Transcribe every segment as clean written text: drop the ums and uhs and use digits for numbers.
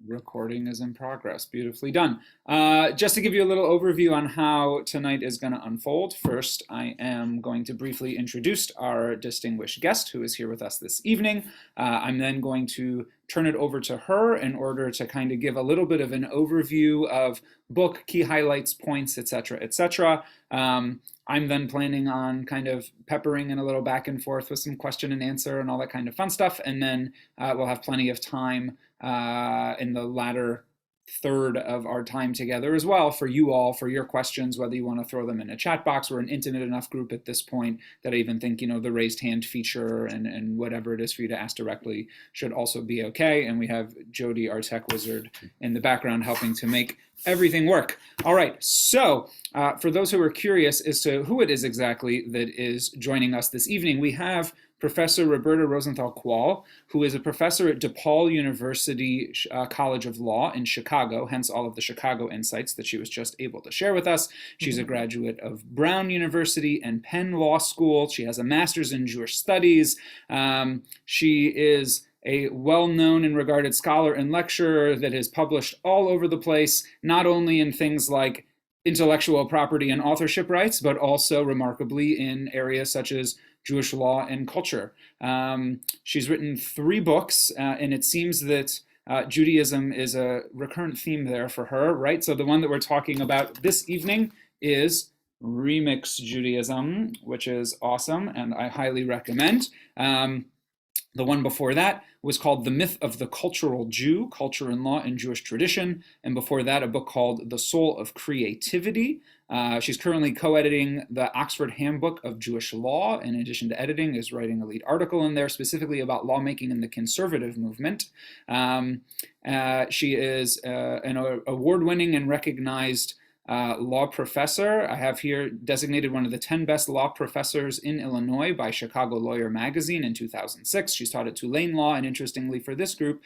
Recording is in progress. Beautifully done. Just to give you a little overview on how tonight is going to unfold, first I am going to briefly introduce our distinguished guest who is here with us this evening. I'm then going to turn it over to her in order to kind of give a little bit of an overview of book, key highlights, points, etc., etc. I'm then planning on kind of peppering in a little back and forth with some question and answer and all that kind of fun stuff. And then we'll have plenty of time in the latter third of our time together as well for you all, for your questions, whether you want to throw them in a chat box. We're an intimate enough group at this point that I even think, the raised hand feature and whatever it is for you to ask directly should also be okay. And we have Jody, our tech wizard, in the background helping to make everything work. All right, so for those who are curious as to who it is exactly that is joining us this evening, we have Professor Roberta Rosenthall Kwall, who is a professor at DePaul University College of Law in Chicago, hence all of the Chicago insights that she was just able to share with us. She's a graduate of Brown University and Penn Law School. She has a master's in Jewish studies. She is a well-known and regarded scholar and lecturer that has published all over the place, not only in things like intellectual property and authorship rights, but also remarkably in areas such as Jewish law and culture. She's written 3 books, and it seems that Judaism is a recurrent theme there for her, right? So the one that we're talking about this evening is Remixed Judaism, which is awesome, and I highly recommend. The one before that was called The Myth of the Cultural Jew, Culture and Law in Jewish Tradition. And before that, a book called The Soul of Creativity. She's currently co-editing the Oxford Handbook of Jewish Law. In addition to editing, is writing a lead article in there specifically about lawmaking in the conservative movement. She is an award-winning and recognized law professor. I have here designated one of the 10 best law professors in Illinois by Chicago Lawyer Magazine in 2006. She's taught at Tulane Law, and interestingly for this group,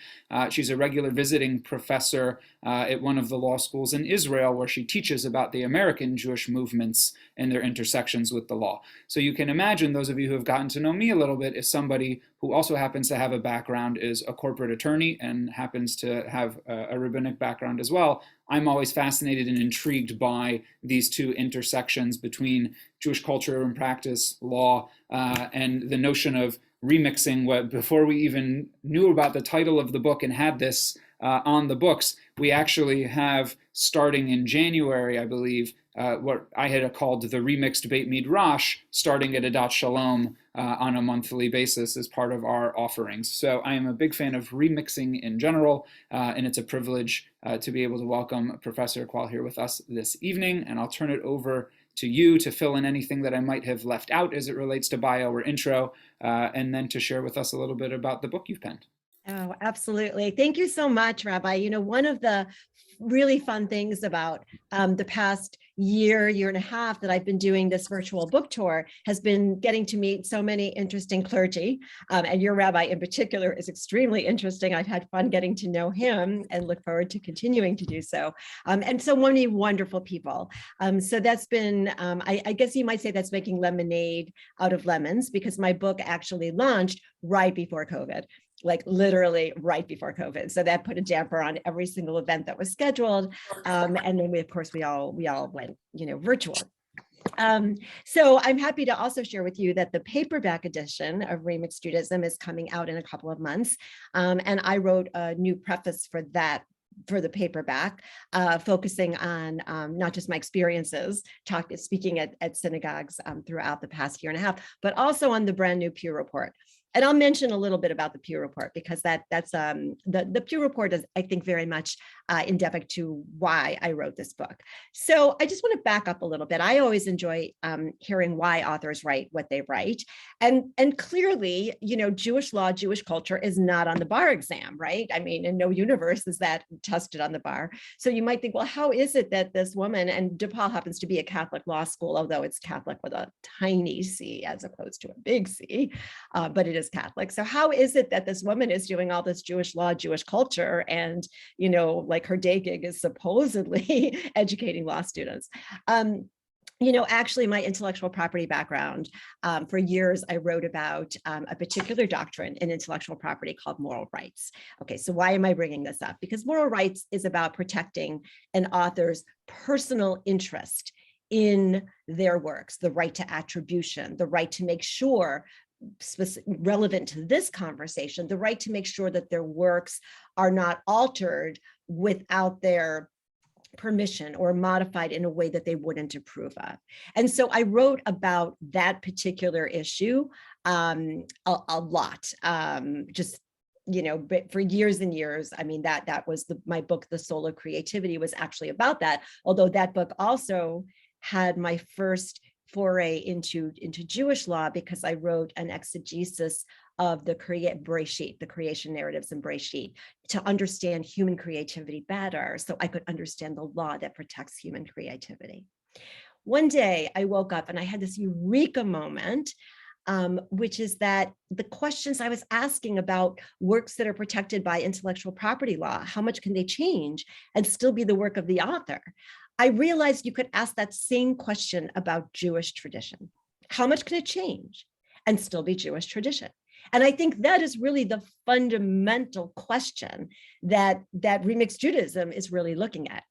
she's a regular visiting professor at one of the law schools in Israel, where she teaches about the American Jewish movements and their intersections with the law. So you can imagine, those of you who have gotten to know me a little bit, is somebody who also happens to have a background as a corporate attorney and happens to have a rabbinic background as well. I'm always fascinated and intrigued by these two intersections between Jewish culture and practice, law, and the notion of remixing. Before we even knew about the title of the book and had this on the books, we actually have, starting in January, I believe, what I had called the Remixed Beit Midrash, starting at Adat Shalom on a monthly basis as part of our offerings. So I am a big fan of remixing in general, and it's a privilege to be able to welcome Professor Kwall here with us this evening. And I'll turn it over to you to fill in anything that I might have left out as it relates to bio or intro, and then to share with us a little bit about the book you've penned. Oh, absolutely. Thank you so much, Rabbi. One of the really fun things about the past year and a half that I've been doing this virtual book tour has been getting to meet so many interesting clergy. And your rabbi in particular is extremely interesting. I've had fun getting to know him and look forward to continuing to do so. And so many wonderful people. So that's been, I guess you might say that's making lemonade out of lemons, because my book actually launched right before COVID. Like literally right before COVID. So that put a damper on every single event that was scheduled. And then we all went, virtual. So I'm happy to also share with you that the paperback edition of Remixed Judaism is coming out in a couple of months. And I wrote a new preface for that, for the paperback, focusing on not just my experiences speaking at synagogues throughout the past year and a half, but also on the brand new Pew Report. And I'll mention a little bit about the Pew Report, because that's the Pew Report is, I think, very much endemic to why I wrote this book. So I just want to back up a little bit. I always enjoy hearing why authors write what they write. And clearly, Jewish law, Jewish culture is not on the bar exam, right? I mean, in no universe is that tested on the bar. So you might think, well, how is it that this woman, and DePaul happens to be a Catholic law school, although it's Catholic with a tiny C as opposed to a big C, but it is Catholic. So how is it that this woman is doing all this Jewish law, Jewish culture, and, like her day gig is supposedly educating law students? Actually, my intellectual property background, for years, I wrote about a particular doctrine in intellectual property called moral rights. Okay, so why am I bringing this up? Because moral rights is about protecting an author's personal interest in their works, the right to attribution, the right to make sure, relevant to this conversation, the right to make sure that their works are not altered without their permission or modified in a way that they wouldn't approve of. And so I wrote about that particular issue a lot, but for years and years. I mean, that was my book, The Soul of Creativity, was actually about that. Although that book also had my first foray into Jewish law, because I wrote an exegesis of the Bereshit, the creation narratives in Bereshit, to understand human creativity better, so I could understand the law that protects human creativity. One day I woke up and I had this eureka moment, which is that the questions I was asking about works that are protected by intellectual property law, how much can they change and still be the work of the author? I realized you could ask that same question about Jewish tradition. How much can it change and still be Jewish tradition? And I think that is really the fundamental question that remixed Judaism is really looking at.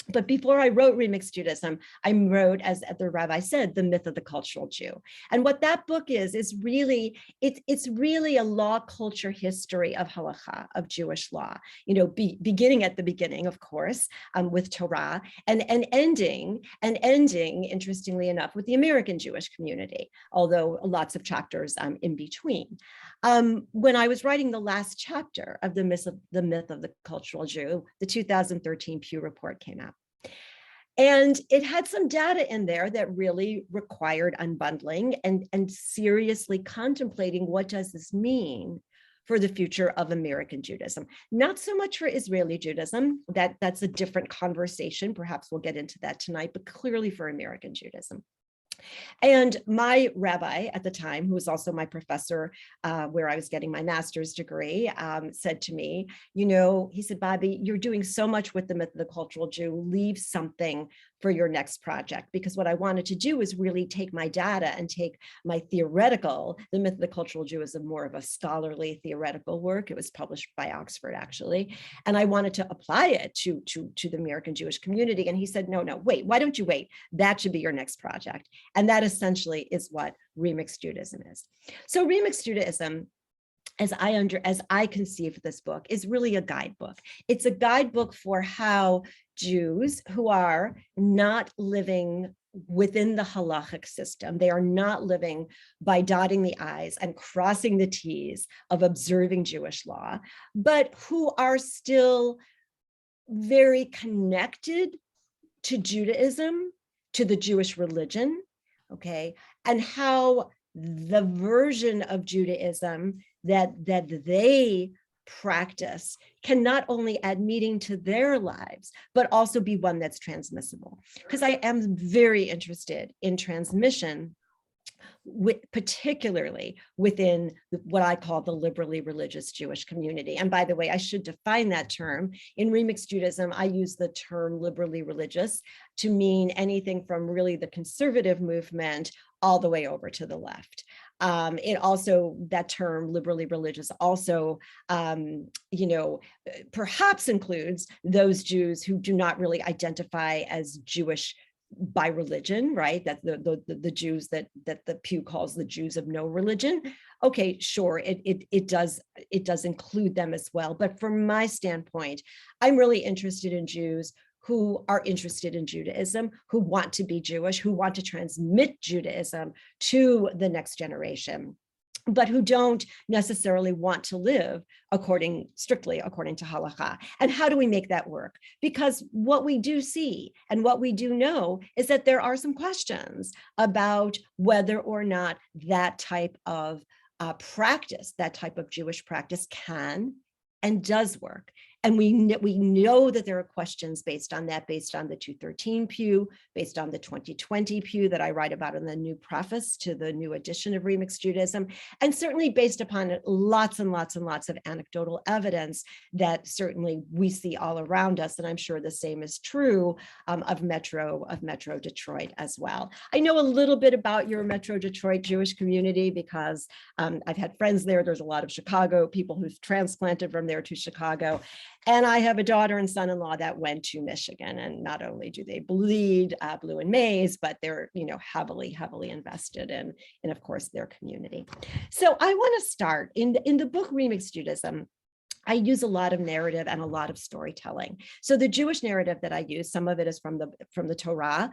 But before I wrote Remixed Judaism, I wrote, as the Rabbi said, The Myth of the Cultural Jew. And what that book is really, it's really a law culture history of halakha, of Jewish law, beginning at the beginning, of course, with Torah, and ending, interestingly enough, with the American Jewish community, although lots of chapters in between. When I was writing the last chapter of The Myth of the Cultural Jew, the 2013 Pew Report came out. And it had some data in there that really required unbundling and seriously contemplating, what does this mean for the future of American Judaism? Not so much for Israeli Judaism, that's a different conversation. Perhaps we'll get into that tonight, but clearly for American Judaism. And my rabbi at the time, who was also my professor where I was getting my master's degree, said to me, he said, Bobby, you're doing so much with the Myth of the Cultural Jew, leave something for your next project. Because what I wanted to do was really take my data and take my theoretical, the Myth of the Cultural Jew is more of a scholarly theoretical work. It was published by Oxford, actually. And I wanted to apply it to the American Jewish community. And he said, no, wait, why don't you wait? That should be your next project. And that essentially is what Remixed Judaism is. So Remixed Judaism, as I conceive this book, is really a guidebook. It's a guidebook for how Jews who are not living within the halachic system, they are not living by dotting the I's and crossing the T's of observing Jewish law, but who are still very connected to Judaism, to the Jewish religion, okay, and how the version of Judaism that they practice can not only add meaning to their lives, but also be one that's transmissible. Because I am very interested in transmission, particularly within what I call the liberally religious Jewish community. And by the way, I should define that term. In Remixed Judaism, I use the term liberally religious to mean anything from really the conservative movement all the way over to the left. It also, that term liberally religious also, perhaps includes those Jews who do not really identify as Jewish by religion, right? That the Jews that the Pew calls the Jews of no religion. Okay, sure, it does include them as well. But from my standpoint, I'm really interested in Jews who are interested in Judaism, who want to be Jewish, who want to transmit Judaism to the next generation, but who don't necessarily want to live strictly according to halakha. And how do we make that work? Because what we do see and what we do know is that there are some questions about whether or not that type of practice, that type of Jewish practice can and does work. And we know that there are questions based on that, based on the 213 Pew, based on the 2020 Pew that I write about in the new preface to the new edition of Remixed Judaism, and certainly based upon lots and lots and lots of anecdotal evidence that certainly we see all around us. And I'm sure the same is true of Metro Detroit as well. I know a little bit about your Metro Detroit Jewish community because I've had friends there. There's a lot of Chicago people who've transplanted from there to Chicago. And I have a daughter and son-in-law that went to Michigan. And not only do they bleed blue and maize, but they're, heavily, heavily invested in, of course, their community. So I want to start in the book Remixed Judaism. I use a lot of narrative and a lot of storytelling. So the Jewish narrative that I use, some of it is from the Torah,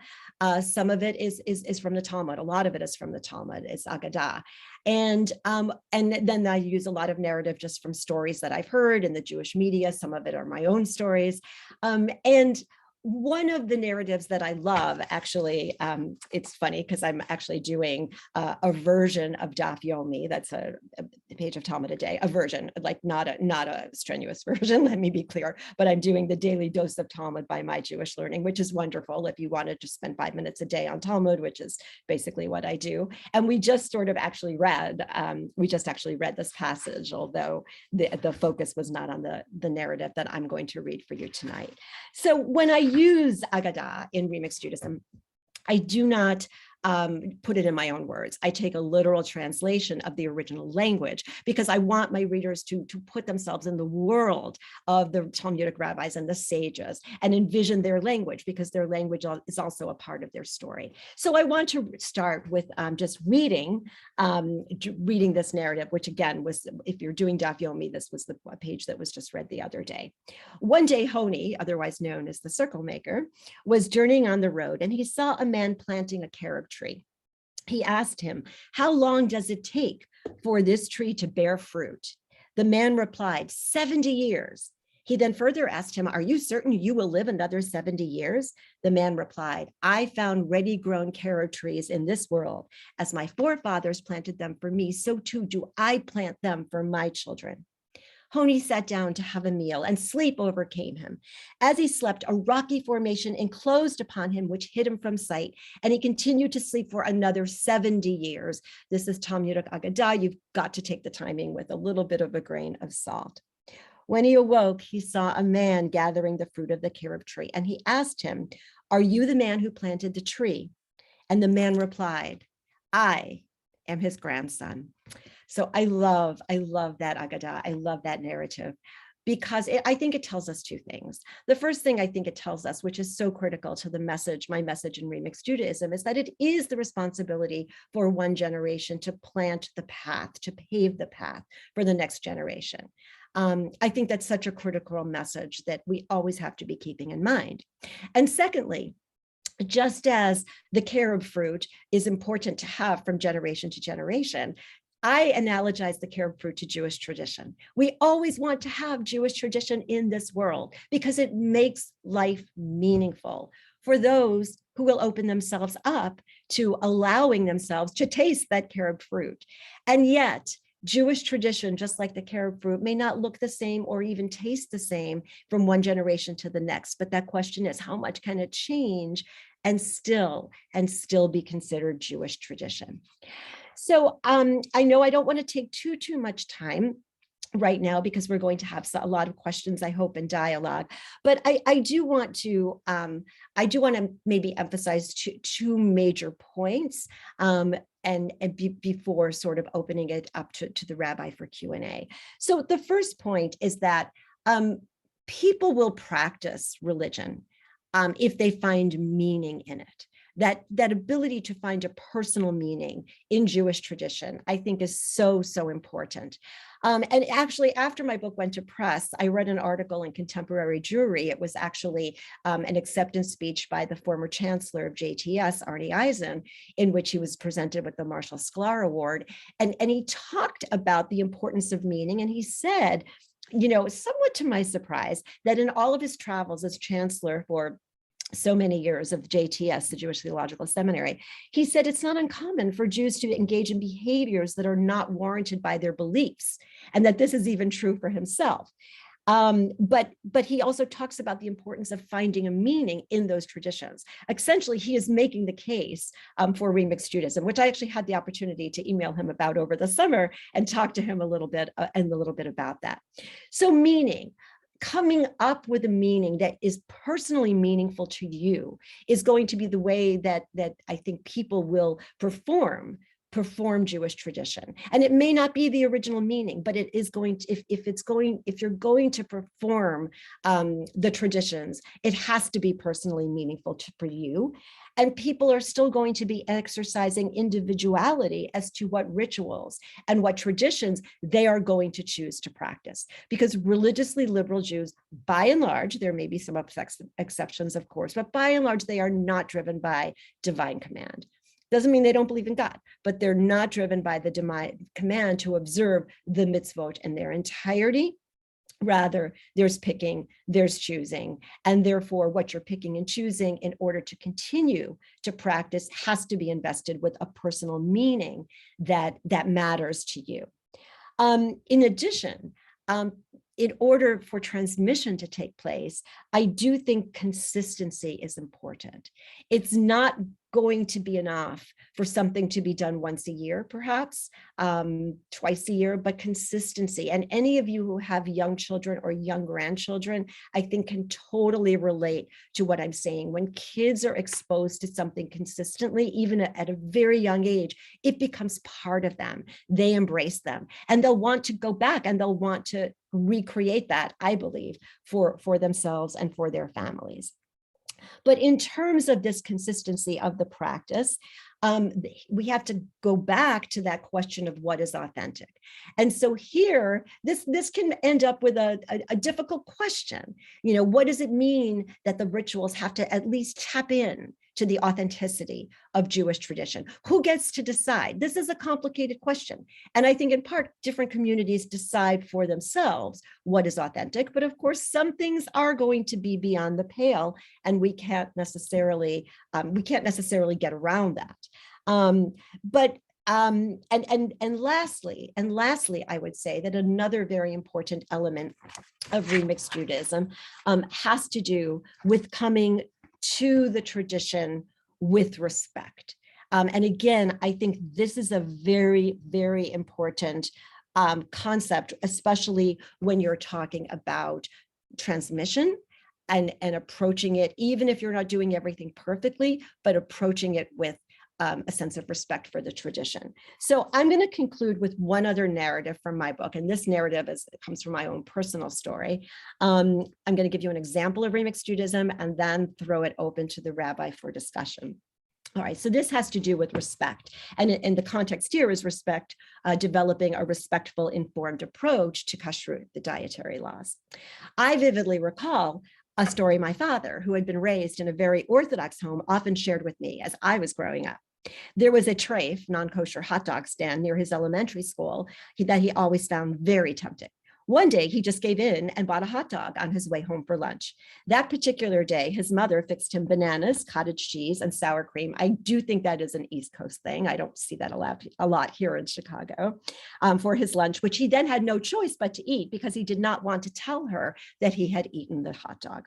some of it is from the Talmud. A lot of it is from the Talmud. It's Agadah, and then I use a lot of narrative just from stories that I've heard in the Jewish media. Some of it are my own stories, and one of the narratives that I love, actually, it's funny because I'm actually doing a version of Daf Yomi. That's a page of Talmud a day, a version, like not a strenuous version, let me be clear, but I'm doing the daily dose of Talmud by My Jewish Learning, which is wonderful if you wanted to spend 5 minutes a day on Talmud, which is basically what I do. And we just sort of actually read this passage, although the focus was not on the narrative that I'm going to read for you tonight. So when I use Agadah in Remixed Judaism, I do not put it in my own words. I take a literal translation of the original language because I want my readers to put themselves in the world of the Talmudic rabbis and the sages and envision their language, because their language is also a part of their story. So I want to start with just reading this narrative, which again was, if you're doing Daf Yomi, this was the page that was just read the other day. One day, Honi, otherwise known as the circle maker, was journeying on the road, and he saw a man planting a carob tree. He asked him, "How long does it take for this tree to bear fruit?" The man replied, 70 years. He then further asked him, "Are you certain you will live another 70 years? The man replied, "I found ready-grown carob trees in this world. As my forefathers planted them for me, so too do I plant them for my children." Honi sat down to have a meal, and sleep overcame him. As he slept, a rocky formation enclosed upon him, which hid him from sight, and he continued to sleep for another 70 years. This is Talmudic Agadah. You've got to take the timing with a little bit of a grain of salt. When he awoke, he saw a man gathering the fruit of the carob tree, and he asked him, "Are you the man who planted the tree?" And the man replied, "I am his grandson." So I love that Agadah. I love that narrative because I think it tells us two things. The first thing I think it tells us, which is so critical to my message in Remixed Judaism, is that it is the responsibility for one generation to plant the path, to pave the path for the next generation. I think that's such a critical message that we always have to be keeping in mind. And secondly, just as the carob fruit is important to have from generation to generation, I analogize the carob fruit to Jewish tradition. We always want to have Jewish tradition in this world because it makes life meaningful for those who will open themselves up to allowing themselves to taste that carob fruit. And yet, Jewish tradition, just like the carob fruit, may not look the same or even taste the same from one generation to the next. But that question is, how much can it change and still be considered Jewish tradition? So I know I don't want to take too much time right now because we're going to have a lot of questions, I hope, and dialogue. But I do want to maybe emphasize two major points before sort of opening it up to the rabbi for Q&A. So the first point is that people will practice religion if they find meaning in it. That ability to find a personal meaning in Jewish tradition, I think, is so important. And actually, after my book went to press, I read an article in Contemporary Jewry. It was actually an acceptance speech by the former chancellor of JTS, Arnie Eisen, in which he was presented with the Marshall Sklar Award. And he talked about the importance of meaning. And he said, somewhat to my surprise, that in all of his travels as chancellor for so many years of JTS, the Jewish Theological Seminary, he said it's not uncommon for Jews to engage in behaviors that are not warranted by their beliefs, and that this is even true for himself. But he also talks about the importance of finding a meaning in those traditions. Essentially, he is making the case for remixed Judaism, which I actually had the opportunity to email him about over the summer and talk to him a little bit about that. So meaning. Coming up with a meaning that is personally meaningful to you is going to be the way that I think people will perform Jewish tradition. And it may not be the original meaning, but it is going to, if you're going to perform the traditions, it has to be personally meaningful for you. And people are still going to be exercising individuality as to what rituals and what traditions they are going to choose to practice. Because religiously liberal Jews, by and large, there may be some exceptions, of course, but by and large, they are not driven by divine command. Doesn't mean they don't believe in God, but they're not driven by the divine command to observe the mitzvot in their entirety. Rather, there's picking, there's choosing, and therefore what you're picking and choosing in order to continue to practice has to be invested with a personal meaning that matters to you. In addition, in order for transmission to take place, I do think consistency is important. It's not going to be enough for something to be done once a year, perhaps twice a year, but consistency. And any of you who have young children or young grandchildren, I think can totally relate to what I'm saying. When kids are exposed to something consistently, even at a very young age, it becomes part of them. They embrace them and they'll want to go back and they'll want to recreate that, I believe, for themselves and for their families. But in terms of this consistency of the practice, we have to go back to that question of what is authentic. And so here, this can end up with a difficult question. You know, what does it mean that the rituals have to at least tap in to the authenticity of Jewish tradition? Who gets to decide? This is a complicated question. And I think in part, different communities decide for themselves what is authentic. But of course, some things are going to be beyond the pale, and we can't necessarily get around that. And lastly, I would say that another very important element of remixed Judaism has to do with coming to the tradition with respect. And again, I think this is a very, very important concept, especially when you're talking about transmission and approaching it, even if you're not doing everything perfectly, but approaching it with a sense of respect for the tradition. So I'm going to conclude with one other narrative from my book, and this narrative comes from my own personal story. I'm going to give you an example of remixed Judaism and then throw it open to the rabbi for discussion. All right, so this has to do with respect. And in the context here is respect, developing a respectful, informed approach to kashrut, the dietary laws. I vividly recall a story my father, who had been raised in a very Orthodox home, often shared with me as I was growing up. There was a treif, non-kosher hot dog stand near his elementary school that he always found very tempting. One day, he just gave in and bought a hot dog on his way home for lunch. That particular day, his mother fixed him bananas, cottage cheese, and sour cream. I do think that is an East Coast thing. I don't see that a lot here in Chicago for his lunch, which he then had no choice but to eat because he did not want to tell her that he had eaten the hot dog.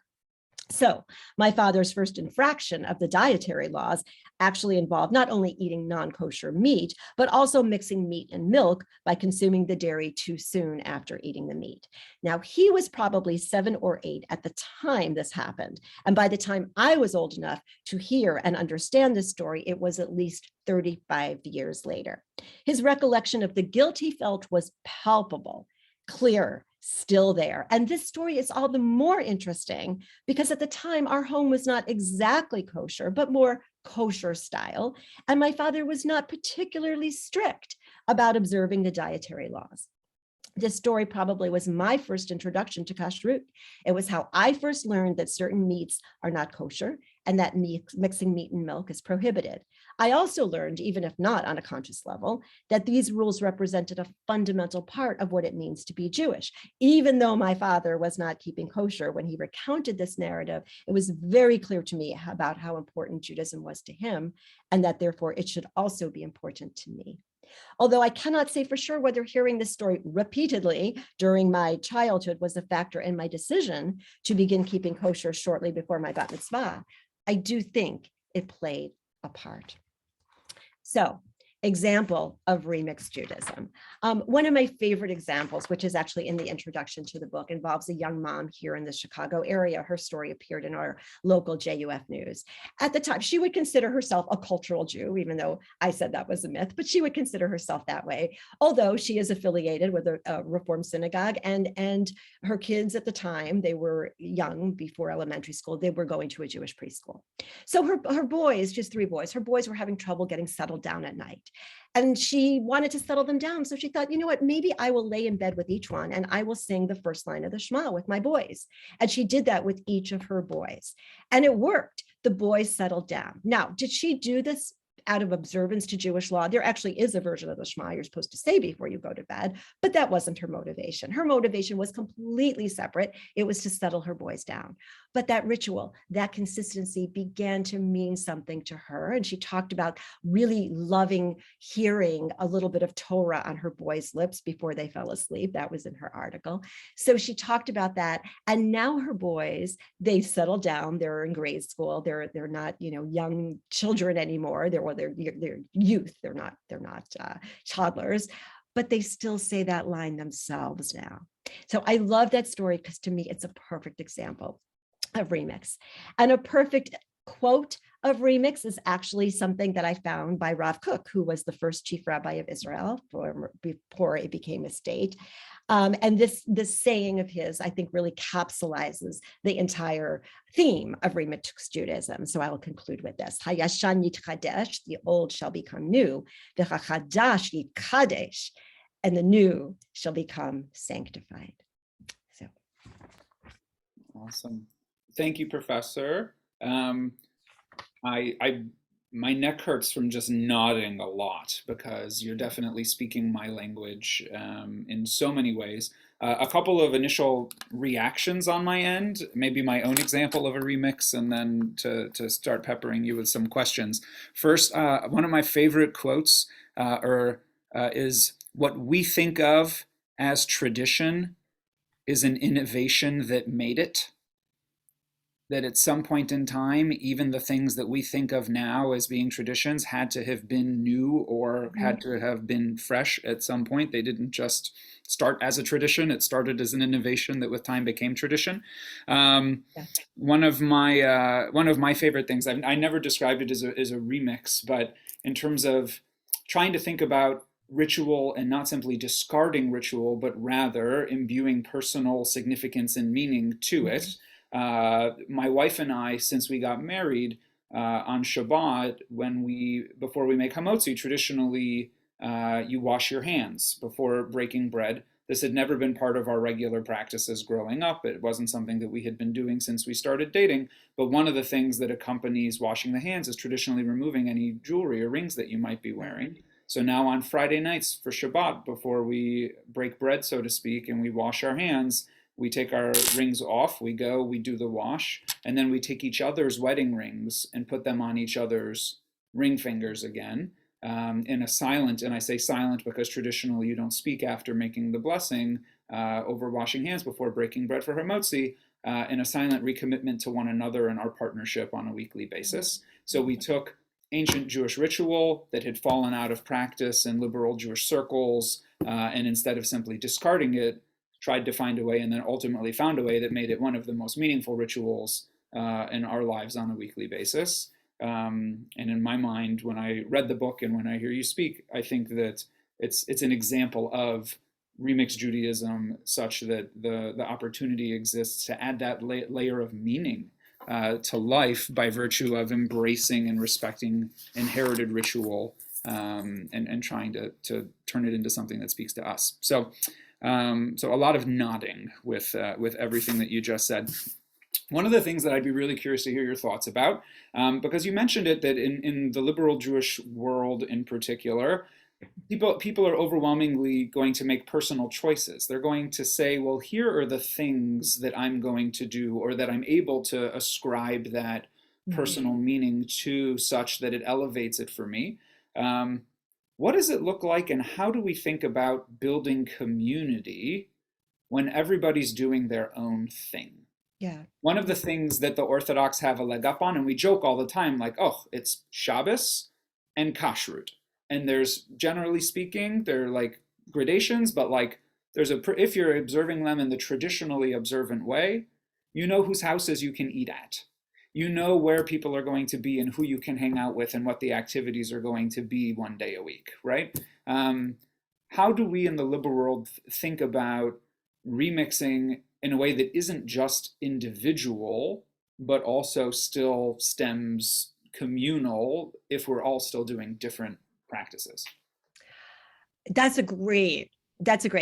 So my father's first infraction of the dietary laws actually involved not only eating non-kosher meat, but also mixing meat and milk by consuming the dairy too soon after eating the meat. Now, he was probably 7 or 8 at the time this happened. And by the time I was old enough to hear and understand this story, it was at least 35 years later. His recollection of the guilt he felt was palpable, clear, still there. And this story is all the more interesting because at the time our home was not exactly kosher, but more kosher style. And my father was not particularly strict about observing the dietary laws. This story probably was my first introduction to kashrut. It was how I first learned that certain meats are not kosher and that mixing meat and milk is prohibited. I also learned, even if not on a conscious level, that these rules represented a fundamental part of what it means to be Jewish. Even though my father was not keeping kosher when he recounted this narrative, it was very clear to me about how important Judaism was to him and that therefore it should also be important to me. Although I cannot say for sure whether hearing this story repeatedly during my childhood was a factor in my decision to begin keeping kosher shortly before my bat mitzvah, I do think it played a part. So, example of remixed Judaism. One of my favorite examples, which is actually in the introduction to the book, involves a young mom here in the Chicago area. Her story appeared in our local JUF news. At the time, she would consider herself a cultural Jew, even though I said that was a myth, but she would consider herself that way, although she is affiliated with a Reform synagogue, and her kids at the time, they were young before elementary school, they were going to a Jewish preschool. So her boys, just 3 boys, her boys were having trouble getting settled down at night. And she wanted to settle them down. So she thought, you know what, maybe I will lay in bed with each one and I will sing the first line of the Shema with my boys. And she did that with each of her boys. And it worked. The boys settled down. Now, did she do this out of observance to Jewish law? There actually is a version of the Shema you're supposed to say before you go to bed, but that wasn't her motivation. Her motivation was completely separate. It was to settle her boys down. But that ritual, that consistency began to mean something to her. And she talked about really loving hearing a little bit of Torah on her boys' lips before they fell asleep. That was in her article. So she talked about that. And now her boys, they settled down. They're in grade school. They're not, young children anymore. They're youth. They're not toddlers, but they still say that line themselves now. So I love that story because to me, it's a perfect example of remix. And a perfect quote of remix is actually something that I found by Rav Kook, who was the first chief rabbi of Israel before it became a state. And this saying of his, I think, really capsulizes the entire theme of remixed Judaism. So I will conclude with this: Hayashan yitchadesh, the old shall become new, the chadash yitkadesh, and the new shall become sanctified. So, Awesome. Thank you, Professor. My neck hurts from just nodding a lot because you're definitely speaking my language in so many ways. A couple of initial reactions on my end, maybe my own example of a remix, and then to start peppering you with some questions. First, one of my favorite quotes is, "What we think of as tradition is an innovation that made it." That at some point in time, even the things that we think of now as being traditions had to have been new or had to have been fresh at some point. They didn't just start as a tradition. It started as an innovation that with time became tradition. One of my favorite things, I never described it as a remix, but in terms of trying to think about ritual and not simply discarding ritual, but rather imbuing personal significance and meaning to it. My wife and I, since we got married on Shabbat, before we make hamotzi, traditionally you wash your hands before breaking bread. This had never been part of our regular practices growing up. It wasn't something that we had been doing since we started dating. But one of the things that accompanies washing the hands is traditionally removing any jewelry or rings that you might be wearing. So now on Friday nights for Shabbat, before we break bread, so to speak, and we wash our hands, we take our rings off, we do the wash, and then we take each other's wedding rings and put them on each other's ring fingers again in a silent, and I say silent because traditionally you don't speak after making the blessing over washing hands before breaking bread for hamotzi, in a silent recommitment to one another and our partnership on a weekly basis. So we took ancient Jewish ritual that had fallen out of practice in liberal Jewish circles, and instead of simply discarding it, tried to find a way, and then ultimately found a way that made it one of the most meaningful rituals in our lives on a weekly basis. And in my mind, when I read the book and when I hear you speak, I think that it's an example of remixed Judaism, such that the opportunity exists to add that layer of meaning to life by virtue of embracing and respecting inherited ritual and trying to turn it into something that speaks to us. So a lot of nodding with everything that you just said. One of the things that I'd be really curious to hear your thoughts about, because you mentioned it, that in the liberal Jewish world in particular, people are overwhelmingly going to make personal choices. They're going to say, well, here are the things that I'm going to do, or that I'm able to ascribe that personal meaning to, such that it elevates it for me. what does it look like, and how do we think about building community when everybody's doing their own thing? Yeah. One of the things that the Orthodox have a leg up on, and we joke all the time, like, oh, it's Shabbos and Kashrut. And there's, generally speaking, there are like gradations, but like if you're observing them in the traditionally observant way, you know whose houses you can eat at. You know where people are going to be and who you can hang out with and what the activities are going to be one day a week, right? How do we in the liberal world think about remixing in a way that isn't just individual, but also still stems communal if we're all still doing different practices? That's a great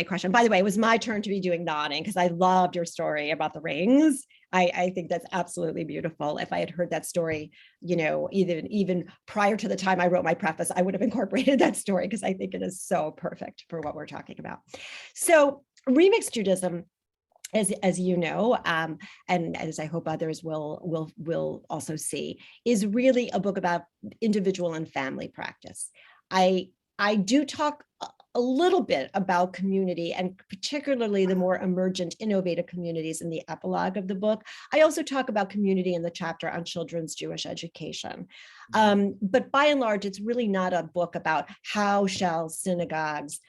question. By the way, it was my turn to be doing nodding because I loved your story about the rings. I think that's absolutely beautiful. If I had heard that story, even prior to the time I wrote my preface, I would have incorporated that story because I think it is so perfect for what we're talking about. So remixed Judaism, as you know, and as I hope others will also see, is really a book about individual and family practice. I do talk a little bit about community, and particularly the more emergent, innovative communities in the epilogue of the book. I also talk about community in the chapter on children's Jewish education. But by and large, it's really not a book about how shall synagogues,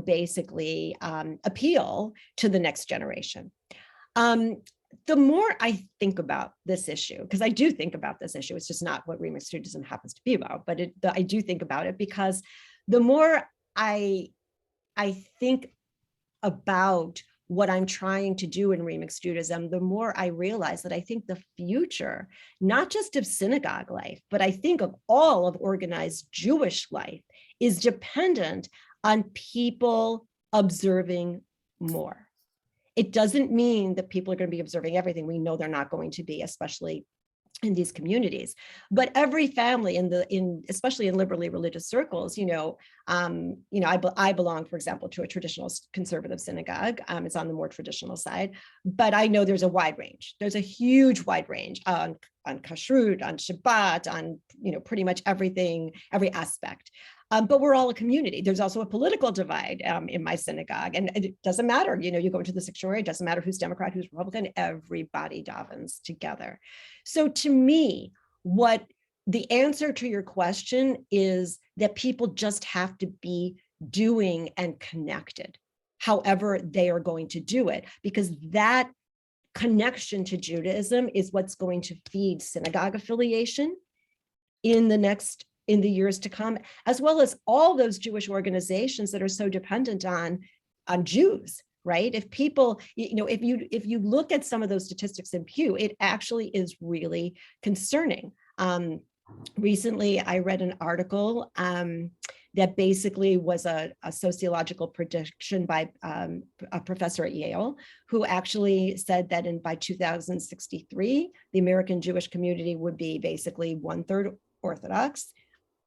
basically appeal to the next generation. The more I think about this issue, because I do think about this issue, it's just not what remixed Judaism happens to be about, but I do think about it because the more I think about what I'm trying to do in remixed Judaism, the more I realize that I think the future, not just of synagogue life, but I think of all of organized Jewish life, is dependent on people observing more. It doesn't mean that people are going to be observing everything. We know they're not going to be, especially in these communities, but every family especially in liberally religious circles, I belong, for example, to a traditional conservative synagogue. It's on the more traditional side, but I know there's a wide range. There's a huge wide range on kashrut, on Shabbat, on pretty much everything, every aspect. But we're all a community. There's also a political divide in my synagogue, and it doesn't matter. You go into the sanctuary, it doesn't matter who's Democrat, who's Republican. Everybody davens together. So to me, what the answer to your question is that people just have to be doing and connected, however they are going to do it, because that connection to Judaism is what's going to feed synagogue affiliation in the years to come, as well as all those Jewish organizations that are so dependent on Jews, right? If people, if you look at some of those statistics in Pew, it actually is really concerning. Recently, I read an article that basically was a sociological prediction by a professor at Yale, who actually said that by 2063, the American Jewish community would be basically 1/3 Orthodox.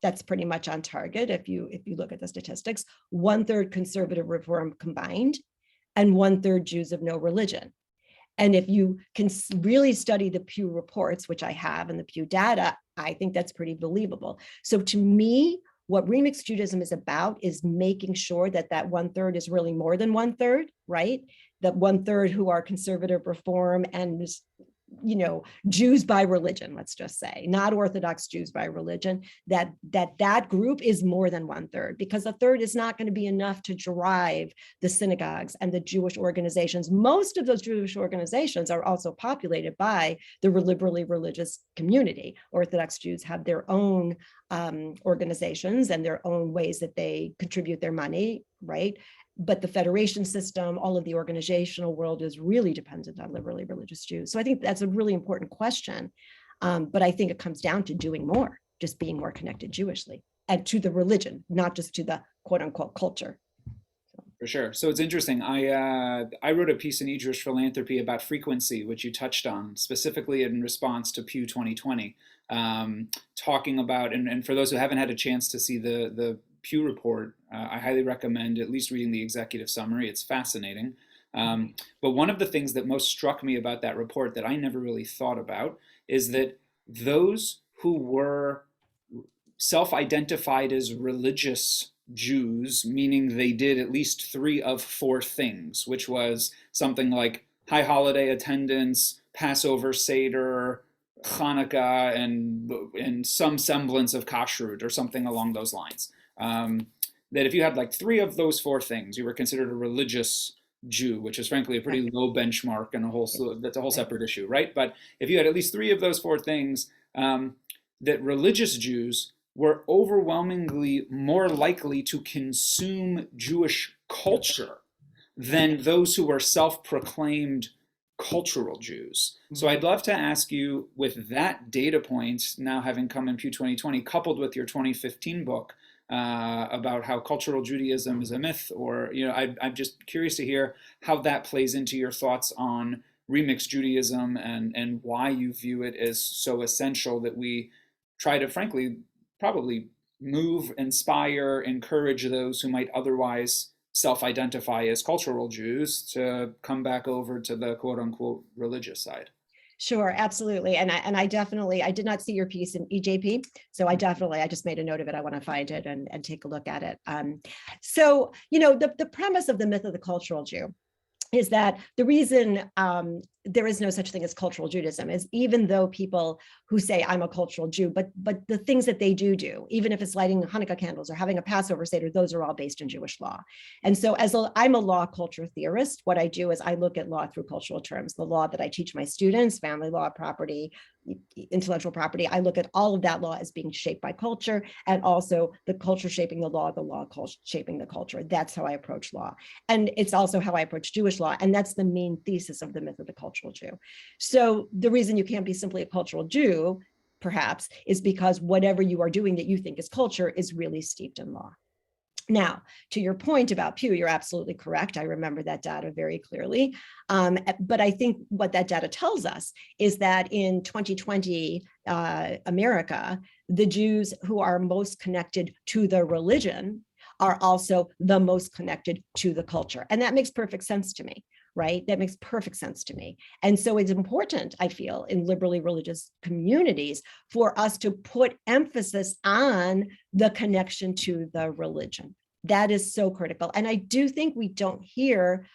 That's pretty much on target if you look at the statistics. 1/3 conservative reform combined, and 1/3 Jews of no religion. And if you can really study the Pew reports, which I have, and the Pew data, I think that's pretty believable. So to me, what remixed Judaism is about is making sure that 1/3 is really more than 1/3, right? That 1/3 who are conservative reform and Jews by religion, let's just say, not Orthodox Jews by religion, that group is more than 1/3, because 1/3 is not going to be enough to drive the synagogues and the Jewish organizations. Most of those Jewish organizations are also populated by the liberally religious community. Orthodox Jews have their own organizations and their own ways that they contribute their money, right? But the federation system, all of the organizational world is really dependent on liberally religious Jews. So I think that's a really important question. But I think it comes down to doing more, just being more connected Jewishly and to the religion, not just to the quote unquote culture. For sure. So it's interesting. I wrote a piece in eJewish Philanthropy about frequency, which you touched on, specifically in response to Pew 2020, talking about, and for those who haven't had a chance to see the Pew report, I highly recommend at least reading the executive summary. It's fascinating. But one of the things that most struck me about that report that I never really thought about is that those who were self-identified as religious Jews, meaning they did at least 3 of 4 things, which was something like high holiday attendance, Passover Seder, Hanukkah, and some semblance of kashrut or something along those lines. That if you had like 3 of those 4 things, you were considered a religious Jew, which is frankly a pretty low benchmark and that's a whole separate issue, right? But if you had at least 3 of those 4 things, that religious Jews were overwhelmingly more likely to consume Jewish culture than those who were self-proclaimed cultural Jews. So I'd love to ask you, with that data point now having come in Pew 2020, coupled with your 2015 book about how cultural Judaism is a myth, or, I'm just curious to hear how that plays into your thoughts on remixed Judaism and why you view it as so essential that we try to, frankly, probably move, inspire, encourage those who might otherwise self-identify as cultural Jews to come back over to the quote unquote religious side. Sure, absolutely. And I definitely, I did not see your piece in EJP. So I just made a note of it. I want to find it and take a look at it. So, the premise of the myth of the cultural Jew is that the reason there is no such thing as cultural Judaism is, even though people who say I'm a cultural Jew, but the things that they do, even if it's lighting Hanukkah candles or having a Passover Seder, those are all based in Jewish law. And so I'm a law culture theorist, what I do is I look at law through cultural terms. The law that I teach my students, family law, property, intellectual property, I look at all of that law as being shaped by culture, and also the culture shaping the law shaping the culture. That's how I approach law. And it's also how I approach Jewish law. And that's the main thesis of the myth of the cultural Jew. So the reason you can't be simply a cultural Jew, perhaps, is because whatever you are doing that you think is culture is really steeped in law. Now, to your point about Pew, you're absolutely correct. I remember that data very clearly. But I think what that data tells us is that in 2020 America, the Jews who are most connected to the religion are also the most connected to the culture. And that makes perfect sense to me, right? That makes perfect sense to me. And so it's important, I feel, in liberally religious communities for us to put emphasis on the connection to the religion. That is so critical. And I do think we don't hear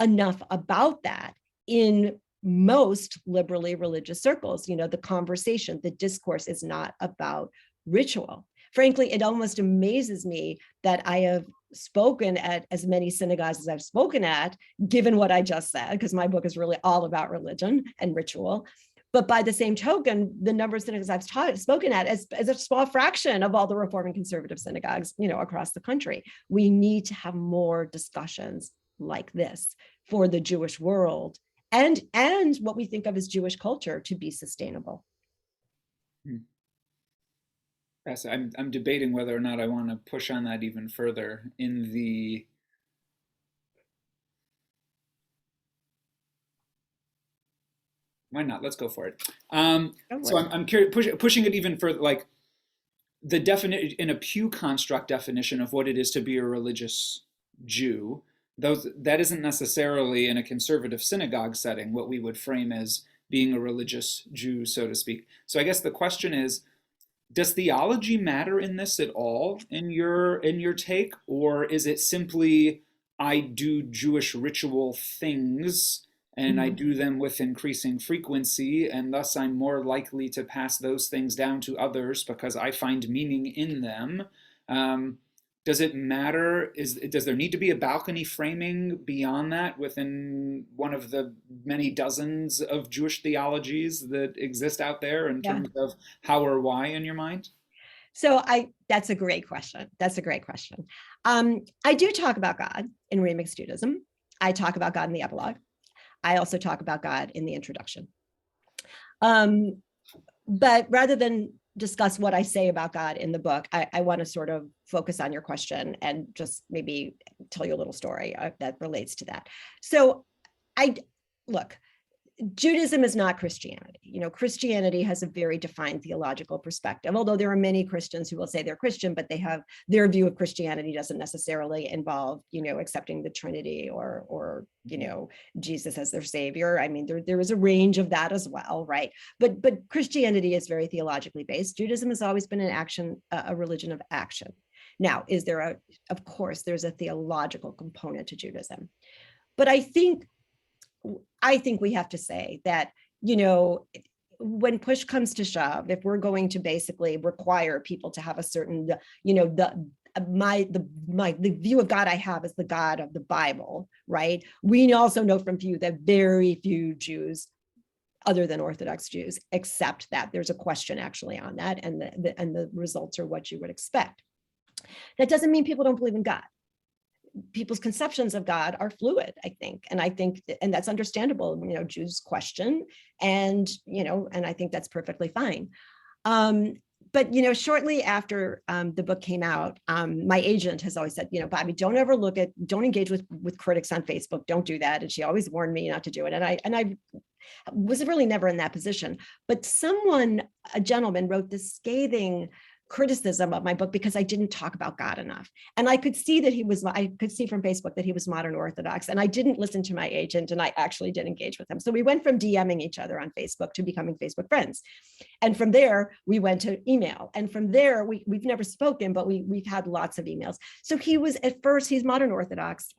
enough about that in most liberally religious circles. The conversation, the discourse is not about ritual. Frankly, it almost amazes me that I have spoken at as many synagogues as I've spoken at, given what I just said, because my book is really all about religion and ritual. But by the same token, the number of synagogues I've spoken at is a small fraction of all the Reform and conservative synagogues, across the country. We need to have more discussions like this for the Jewish world and what we think of as Jewish culture to be sustainable. Yes, I'm debating whether or not I want to push on that even further in the why not? Let's go for it. So I'm curious, pushing it even further, like the definition in a Pew construct definition of what it is to be a religious Jew. That isn't necessarily in a conservative synagogue setting what we would frame as being a religious Jew, so to speak. So I guess the question is, does theology matter in this at all in your take, or is it simply I do Jewish ritual things and I do them with increasing frequency, and thus I'm more likely to pass those things down to others because I find meaning in them? Does it matter? Does there need to be a balcony framing beyond that within one of the many dozens of Jewish theologies that exist out there in terms of how or why in your mind? So that's a great question. I do talk about God in Remixed Judaism. I talk about God in the epilogue. I also talk about God in the introduction. But rather than discuss what I say about God in the book, I want to sort of focus on your question and just maybe tell you a little story that relates to that. So look, Judaism is not Christianity. Christianity has a very defined theological perspective, although there are many Christians who will say they're Christian, but they have their view of Christianity doesn't necessarily involve, accepting the Trinity or Jesus as their savior. I mean, there is a range of that as well, right? But Christianity is very theologically based. Judaism has always been a religion of action, Now, of course, there's a theological component to Judaism. But I think we have to say that, when push comes to shove, if we're going to basically require people to have a certain, the view of God I have is the God of the Bible, right? We also know from few that very few Jews, other than Orthodox Jews, accept that. There's a question actually on that, and the results are what you would expect. That doesn't mean people don't believe in God. People's conceptions of God are fluid, I think. And that's understandable. Jews question, and I think that's perfectly fine. But shortly after the book came out, my agent has always said, Bobby, don't engage with critics on Facebook. Don't do that. And she always warned me not to do it. And I was really never in that position. But a gentleman, wrote this scathing criticism of my book because I didn't talk about God enough. And I could see from Facebook that he was modern Orthodox, and I didn't listen to my agent, and I actually did engage with him. So we went from DMing each other on Facebook to becoming Facebook friends. And from there, we went to email. And from there, we've never spoken, but we've had lots of emails. So he's modern Orthodox.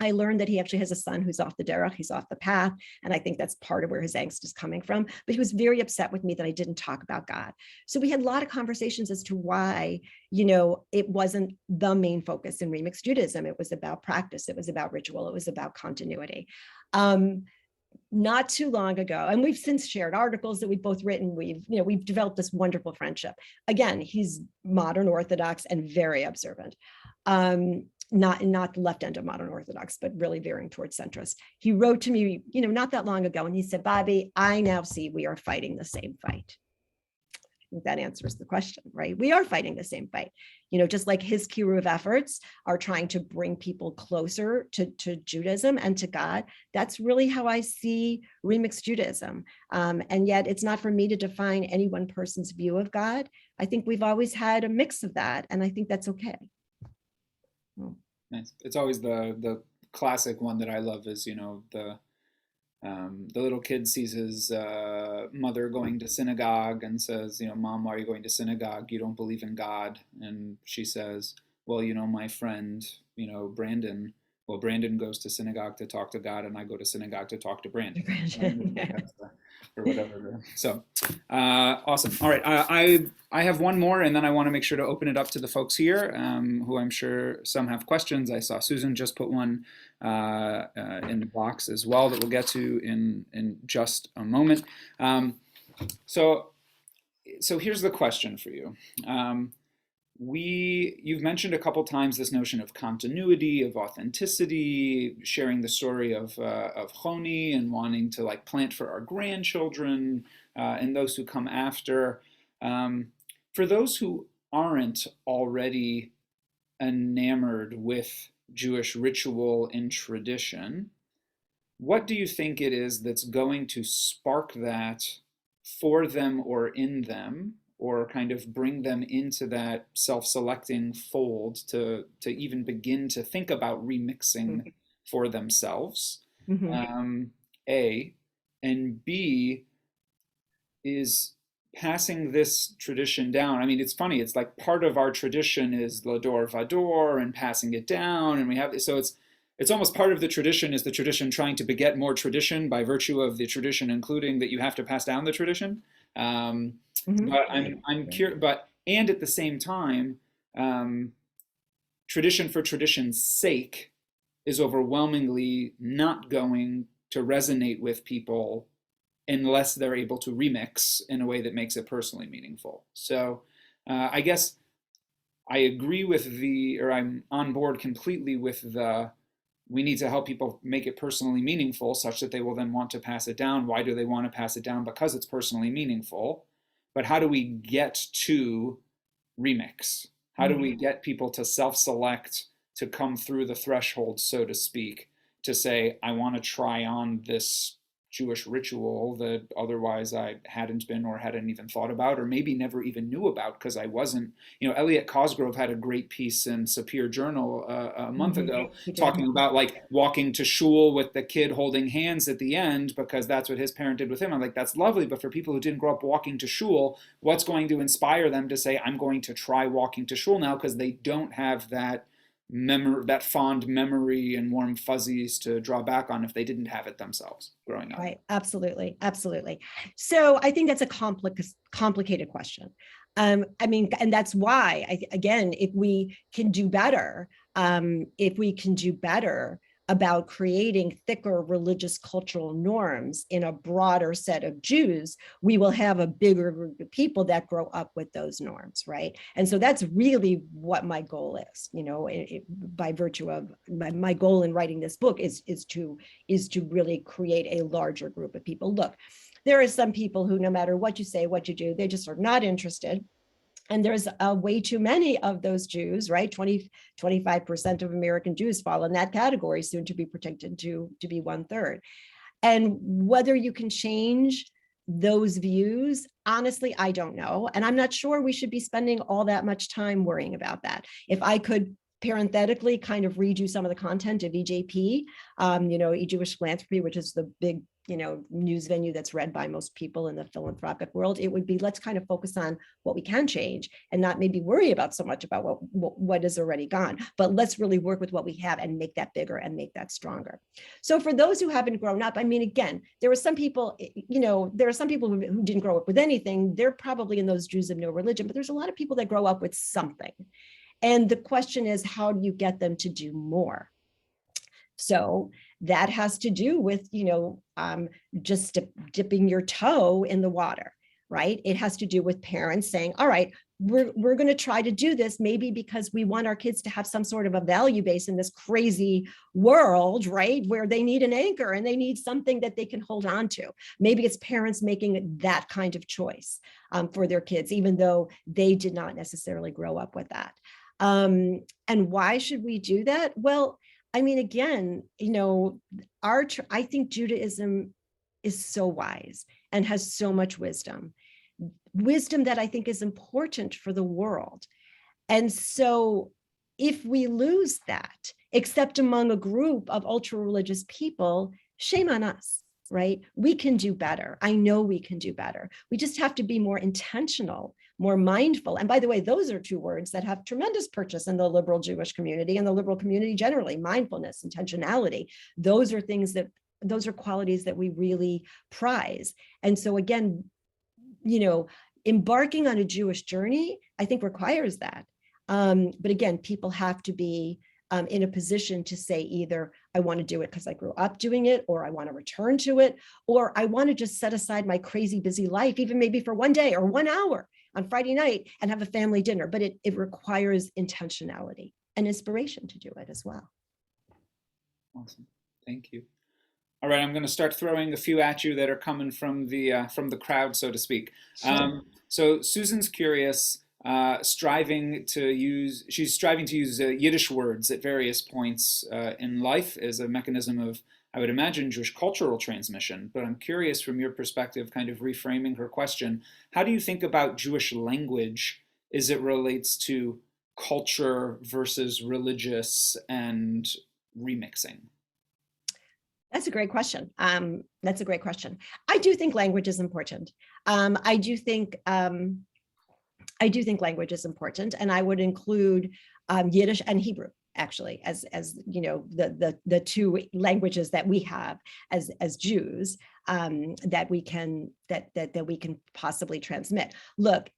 I learned that he actually has a son who's off the derech, he's off the path. And I think that's part of where his angst is coming from. But he was very upset with me that I didn't talk about God. So we had a lot of conversations as to why, it wasn't the main focus in Remixed Judaism. It was about practice. It was about ritual. It was about continuity. Not too long ago, and we've since shared articles that we've both written. We've developed this wonderful friendship. Again, he's modern Orthodox and very observant. Not the left end of modern Orthodox, but really veering towards centrist. He wrote to me, not that long ago, and he said, Bobby, I now see we are fighting the same fight. I think that answers the question, right? We are fighting the same fight. Just like his kiruv efforts are trying to bring people closer to Judaism and to God. That's really how I see Remixed Judaism. And yet it's not for me to define any one person's view of God. I think we've always had a mix of that, and I think that's okay. Nice. It's always the classic one that I love is, the little kid sees his mother going to synagogue and says, Mom, why are you going to synagogue? You don't believe in God. And she says, well, my friend, Brandon goes to synagogue to talk to God, and I go to synagogue to talk to Brandon. Or whatever. So awesome. All right. I have one more, and then I want to make sure to open it up to the folks here, who I'm sure some have questions. I saw Susan just put one in the box as well that we'll get to in just a moment. So here's the question for you. You've mentioned a couple times this notion of continuity, of authenticity, sharing the story of Choni and wanting to plant for our grandchildren and those who come after. For those who aren't already enamored with Jewish ritual and tradition, what do you think it is that's going to spark that for them or in them, or kind of bring them into that self-selecting fold to even begin to think about remixing for themselves? A, and B, is passing this tradition down. I mean, it's funny, it's part of our tradition is Lador Vador and passing it down, and we have, so it's almost part of the tradition is the tradition trying to beget more tradition by virtue of the tradition, including that you have to pass down the tradition. But I'm curious, and at the same time, tradition for tradition's sake is overwhelmingly not going to resonate with people unless they're able to remix in a way that makes it personally meaningful. So I guess I agree with I'm on board completely with we need to help people make it personally meaningful such that they will then want to pass it down. Why do they want to pass it down? Because it's personally meaningful. But how do we get to remix? How do we get people to self-select, to come through the threshold, so to speak, to say, I want to try on this Jewish ritual that otherwise I hadn't been or hadn't even thought about, or maybe never even knew about because I wasn't. Elliot Cosgrove had a great piece in Sapir Journal a month ago talking about like walking to shul with the kid holding hands at the end because that's what his parent did with him. I'm like, that's lovely, but for people who didn't grow up walking to shul, what's going to inspire them to say, I'm going to try walking to shul now, because they don't have that that fond memory and warm fuzzies to draw back on if they didn't have it themselves growing up. Right. Absolutely. Absolutely. So I think that's a complicated question. I mean, and that's why, again, if we can do better about creating thicker religious cultural norms in a broader set of Jews, we will have a bigger group of people that grow up with those norms, right? And so that's really what my goal is, by virtue of my goal in writing this book is to really create a larger group of people. Look, there are some people who, no matter what you say, what you do, they just are not interested. And there's way too many of those Jews, right? 25% of American Jews fall in that category, soon to be predicted to be 1/3. And whether you can change those views, honestly, I don't know. And I'm not sure we should be spending all that much time worrying about that. If I could parenthetically kind of read you some of the content of EJP, E-Jewish Philanthropy, which is the big news venue that's read by most people in the philanthropic world, it would be, let's kind of focus on what we can change and not maybe worry about so much about what is already gone, but let's really work with what we have and make that bigger and make that stronger. So for those who haven't grown up, I mean, again, there are some people, who didn't grow up with anything. They're probably in those Jews of no religion, but there's a lot of people that grow up with something. And the question is, how do you get them to do more? So that has to do with, just dipping your toe in the water, right? It has to do with parents saying, all right, we're going to try to do this, maybe because we want our kids to have some sort of a value base in this crazy world, right? Where they need an anchor and they need something that they can hold on to. Maybe it's parents making that kind of choice for their kids, even though they did not necessarily grow up with that. And why should we do that? Well, I mean, again, I think Judaism is so wise and has so much wisdom that I think is important for the world. And so if we lose that, except among a group of ultra-religious people, shame on us, right? We can do better. I know we can do better. We just have to be more intentional, more mindful. And by the way, those are two words that have tremendous purchase in the liberal Jewish community and the liberal community generally: mindfulness, intentionality. Those are qualities that we really prize. And so again, embarking on a Jewish journey, I think requires that. But again, people have to be in a position to say either I want to do it because I grew up doing it, or I want to return to it, or I want to just set aside my crazy busy life, even maybe for one day or 1 hour on Friday night, and have a family dinner. But it requires intentionality and inspiration to do it as well. Awesome. Thank you. All right, I'm going to start throwing a few at you that are coming from the crowd, so to speak. Sure. So Susan's curious, striving to use Yiddish words at various points in life as a mechanism of, I would imagine, Jewish cultural transmission. But I'm curious, from your perspective, kind of reframing her question, how do you think about Jewish language as it relates to culture versus religious and remixing? That's a great question. I do think language is important. I do think language is important, and I would include Yiddish and Hebrew, actually, as the two languages that we have as Jews, that we can possibly transmit. Look,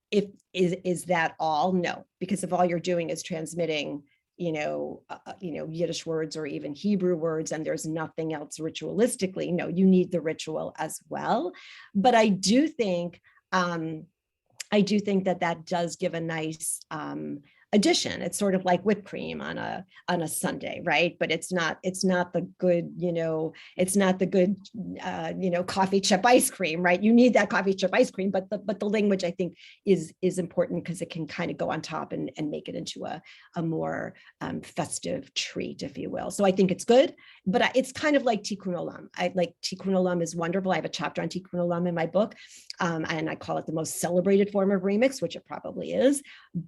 is that all? No, because if all you're doing is transmitting Yiddish words or even Hebrew words, and there's nothing else ritualistically, no, you need the ritual as well. But I do think that does give a nice addition. It's sort of like whipped cream on a sundae, right? But it's not the good coffee chip ice cream, right? You need that coffee chip ice cream, but the language, I think, is important because it can kind of go on top and make it into a more festive treat, if you will. So I think it's good. but it's kind of like Tikkun Olam. I like Tikkun Olam is wonderful. I have a chapter on Tikkun Olam in my book, and I call it the most celebrated form of remix, which it probably is,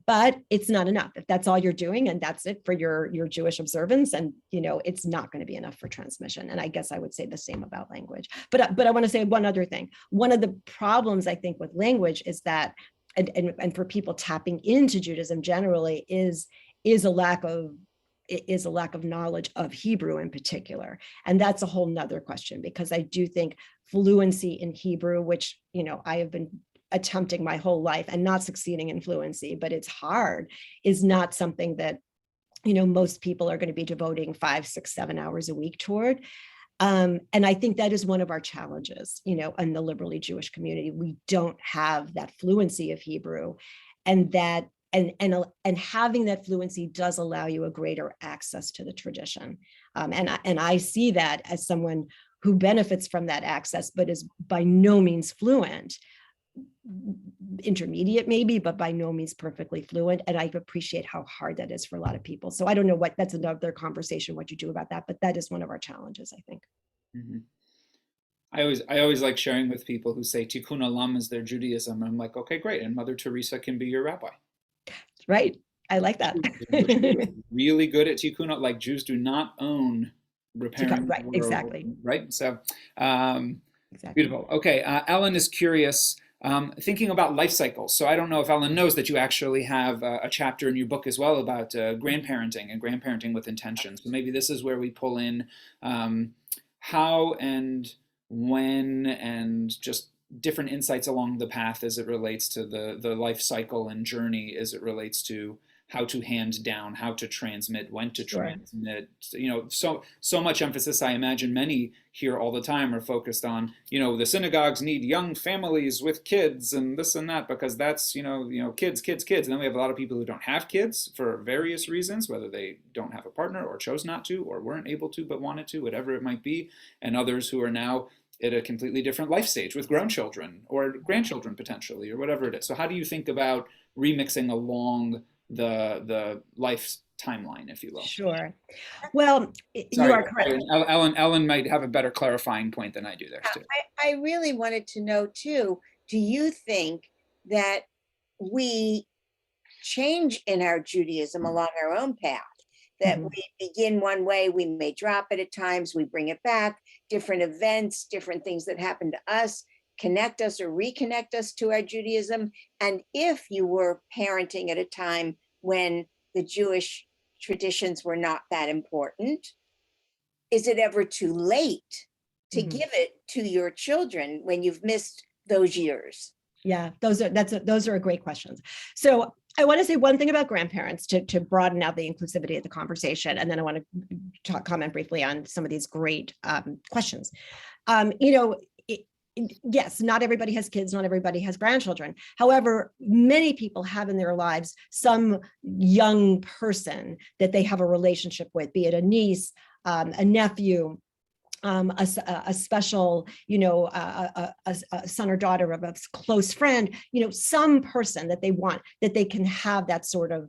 but it's not enough. If that's all you're doing and that's it for your Jewish observance, and it's not going to be enough for transmission. And I guess I would say the same about language. But I want to say one other thing. One of the problems I think with language is that, and for people tapping into Judaism generally, is a lack of knowledge of Hebrew in particular. And that's a whole nother question, because I do think fluency in Hebrew, which, I have been attempting my whole life and not succeeding in fluency, but it's hard, is not something that, most people are going to be devoting 5, 6, 7 hours a week toward. And I think that is one of our challenges, in the liberally Jewish community. We don't have that fluency of Hebrew, and that and having that fluency does allow you a greater access to the tradition. And I see that as someone who benefits from that access, but is by no means fluent, intermediate maybe, but by no means perfectly fluent. And I appreciate how hard that is for a lot of people. So I don't know that's another conversation, what you do about that, but that is one of our challenges, I think. Mm-hmm. I always like sharing with people who say Tikkun Olam is their Judaism. I'm like, okay, great. And Mother Teresa can be your rabbi. Right. I like that. Really good at Tikkun Olam. Like, Jews do not own repairing. Right. Exactly. Right. So exactly. Beautiful. Okay. Ellen is curious, thinking about life cycles. So I don't know if Ellen knows that you actually have a chapter in your book as well about grandparenting and grandparenting with intention. So maybe this is where we pull in how and when, and just different insights along the path as it relates to the life cycle and journey, as it relates to how to hand down, how to transmit, when to transmit. So much emphasis, I imagine many here all the time, are focused on, the synagogues need young families with kids and this and that, because that's, kids. And then we have a lot of people who don't have kids for various reasons, whether they don't have a partner or chose not to, or weren't able to but wanted to, whatever it might be. And others who are now at a completely different life stage with grown children or grandchildren potentially, or whatever it is. So how do you think about remixing along the life timeline, if you will? Sure. Well, Sorry, you are correct. Ellen might have a better clarifying point than I do there too. I really wanted to know too, do you think that we change in our Judaism along our own path? That we begin one way, we may drop it at times, we bring it back, different events, different things that happen to us, connect us or reconnect us to our Judaism. And if you were parenting at a time when the Jewish traditions were not that important, is it ever too late to give it to your children when you've missed those years? Yeah, those are great questions. So I want to say one thing about grandparents to broaden out the inclusivity of the conversation, and then I want to comment briefly on some of these great questions. Yes, not everybody has kids, not everybody has grandchildren. However, many people have in their lives some young person that they have a relationship with, be it a niece, a nephew, a special, a son or daughter of a close friend, some person that they want, that they can have that sort of,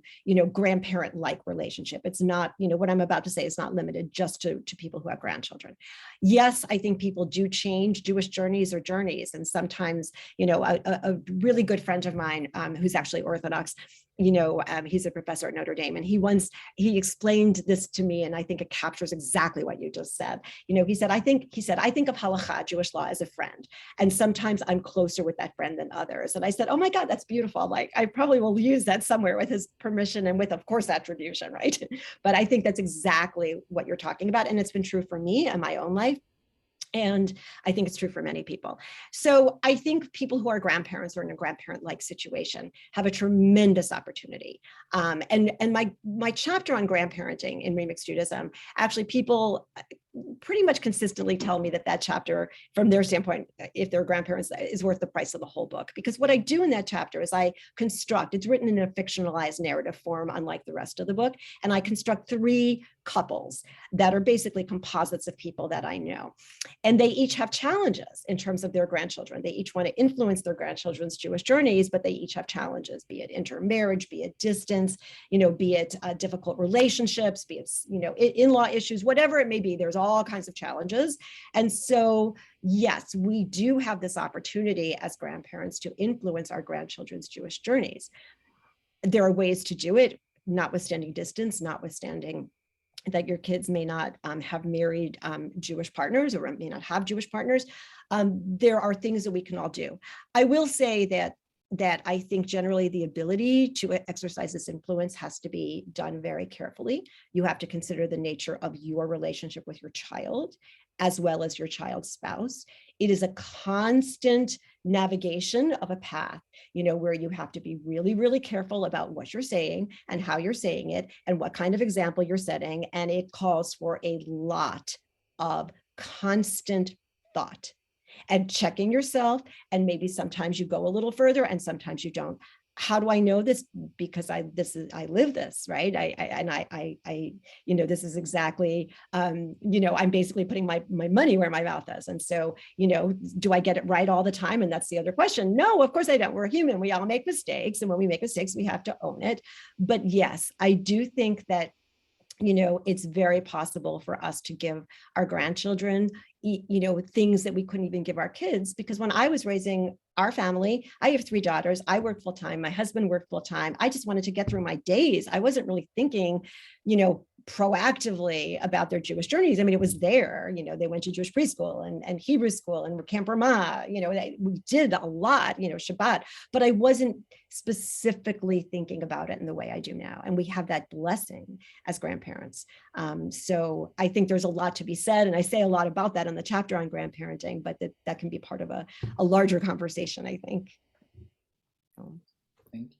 grandparent-like relationship. It's not, what I'm about to say is not limited just to people who have grandchildren. Yes, I think people do change. Jewish journeys are journeys. And sometimes, a really good friend of mine who's actually Orthodox, he's a professor at Notre Dame, and he explained this to me, and I think it captures exactly what you just said. He said, I think of halakha, Jewish law, as a friend, and sometimes I'm closer with that friend than others. And I said, oh my God, that's beautiful. Like, I probably will use that somewhere with his permission and with, of course, attribution, right? But I think that's exactly what you're talking about, and it's been true for me in my own life. And I think it's true for many people. So I think people who are grandparents or in a grandparent-like situation have a tremendous opportunity. And my chapter on grandparenting in Remixed Judaism, actually people pretty much consistently tell me that chapter, from their standpoint, if they're grandparents, is worth the price of the whole book. Because what I do in that chapter is I construct, it's written in a fictionalized narrative form, unlike the rest of the book, and I construct 3 couples that are basically composites of people that I know. And they each have challenges in terms of their grandchildren. They each want to influence their grandchildren's Jewish journeys, but they each have challenges, be it intermarriage, be it distance, be it difficult relationships, be it, in-law issues, whatever it may be. There's all kinds of challenges. And so, yes, we do have this opportunity as grandparents to influence our grandchildren's Jewish journeys. There are ways to do it, notwithstanding distance, notwithstanding that your kids may not have married Jewish partners or may not have Jewish partners. There are things that we can all do. I will say that I think generally the ability to exercise this influence has to be done very carefully. You have to consider the nature of your relationship with your child, as well as your child's spouse. It is a constant navigation of a path, where you have to be really, really careful about what you're saying and how you're saying it and what kind of example you're setting. And it calls for a lot of constant thought and checking yourself. And maybe sometimes you go a little further and sometimes you don't. How do I know this? Because I live this, right? This is exactly, I'm basically putting my money where my mouth is. And so, do I get it right all the time? And that's the other question. No, of course I don't. We're human. We all make mistakes. And when we make mistakes, we have to own it. But yes, I do think that it's very possible for us to give our grandchildren, things that we couldn't even give our kids. Because when I was raising our family, I have 3 daughters. I work full time. My husband worked full time. I just wanted to get through my days. I wasn't really thinking, proactively about their Jewish journeys. I mean, it was there, they went to Jewish preschool and Hebrew school and Camp Ramah, we did a lot, Shabbat, but I wasn't specifically thinking about it in the way I do now. And we have that blessing as grandparents. So I think there's a lot to be said. And I say a lot about that in the chapter on grandparenting, but that can be part of a larger conversation, I think. Thank you.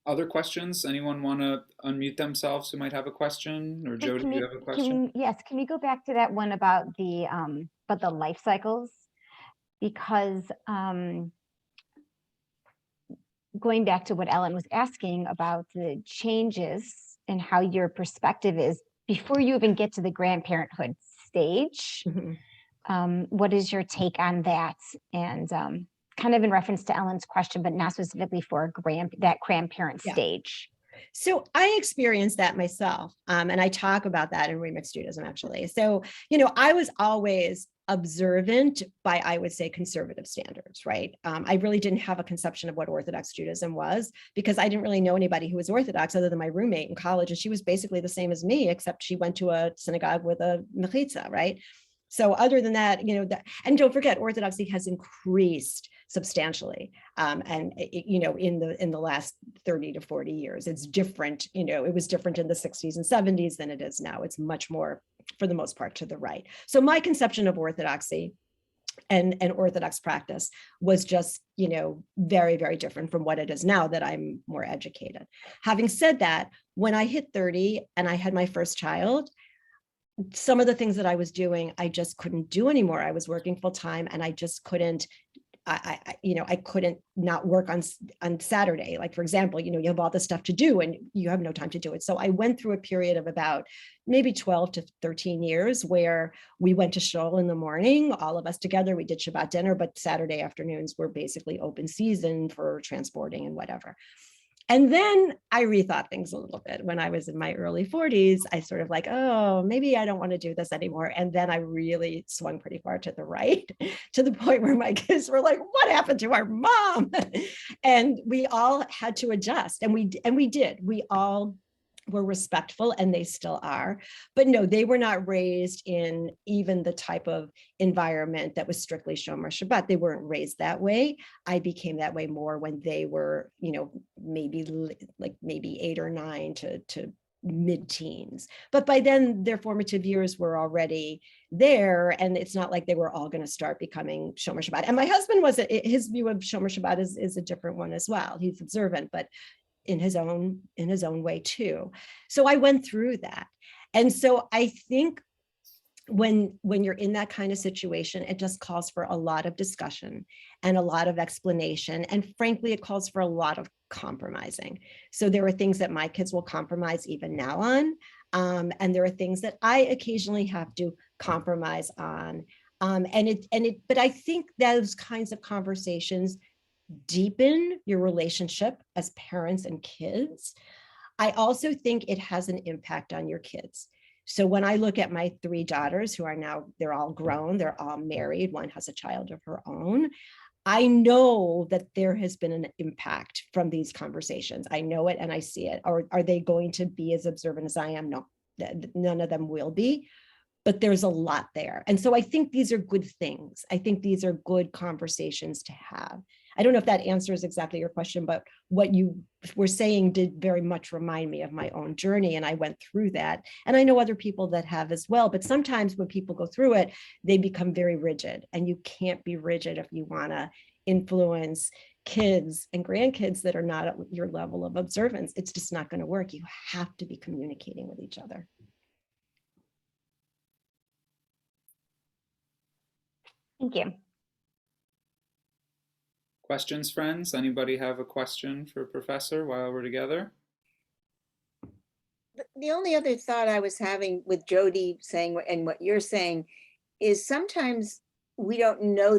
Other questions? Anyone want to unmute themselves who might have a question? Or Jody, do you have a question? Yes, can we go back to that one about the life cycles? Because going back to what Ellen was asking about the changes and how your perspective is before you even get to the grandparenthood stage, what is your take on that? And kind of in reference to Ellen's question, but not specifically for that grandparent stage. So I experienced that myself. And I talk about that in Remixed Judaism, actually. So, I was always observant by, I would say, conservative standards, right? I really didn't have a conception of what Orthodox Judaism was because I didn't really know anybody who was Orthodox other than my roommate in college. And she was basically the same as me, except she went to a synagogue with a mechitza, right? So other than that, and don't forget, Orthodoxy has increased substantially. In the last 30 to 40 years, it's different. It was different in the 60s and 70s than it is now. It's much more, for the most part, to the right. So my conception of Orthodoxy and Orthodox practice was just, very, very different from what it is now that I'm more educated. Having said that, when I hit 30 and I had my first child, some of the things that I was doing, I just couldn't do anymore. I was working full time and I just couldn't, I couldn't not work on Saturday. Like, for example, you have all this stuff to do and you have no time to do it. So I went through a period of about maybe 12 to 13 years where we went to shul in the morning, all of us together. We did Shabbat dinner, but Saturday afternoons were basically open season for transporting and whatever. And then I rethought things a little bit. When I was in my early 40s, I sort of like, oh, maybe I don't want to do this anymore. And then I really swung pretty far to the right, to the point where my kids were like, what happened to our mom? And we all had to adjust. And we did. We all were respectful, and they still are. But no, they were not raised in even the type of environment that was strictly Shomer Shabbat. They weren't raised that way. I became that way more when they were, maybe 8 or 9 to mid-teens. But by then, their formative years were already there, and it's not like they were all going to start becoming Shomer Shabbat. And my husband his view of Shomer Shabbat is a different one as well. He's observant, but in his own way too. So I went through that. And so I think when you're in that kind of situation, it just calls for a lot of discussion and a lot of explanation. And frankly, it calls for a lot of compromising. So there are things that my kids will compromise even now on. And there are things that I occasionally have to compromise on. But I think those kinds of conversations deepen your relationship as parents and kids. I also think it has an impact on your kids. So when I look at my three daughters who are now, they're all grown, they're all married, one has a child of her own. I know that there has been an impact from these conversations. I know it and I see it. Or are they going to be as observant as I am? No, none of them will be, but there's a lot there. And so I think these are good things. I think these are good conversations to have. I don't know if that answers exactly your question, but what you were saying did very much remind me of my own journey. And I went through that. And I know other people that have as well. But sometimes when people go through it, they become very rigid. And you can't be rigid if you want to influence kids and grandkids that are not at your level of observance. It's just not going to work. You have to be communicating with each other. Thank you. Questions, friends? Anybody have a question for Professor while we're together? The only other thought I was having with Jody saying and what you're saying is sometimes we don't know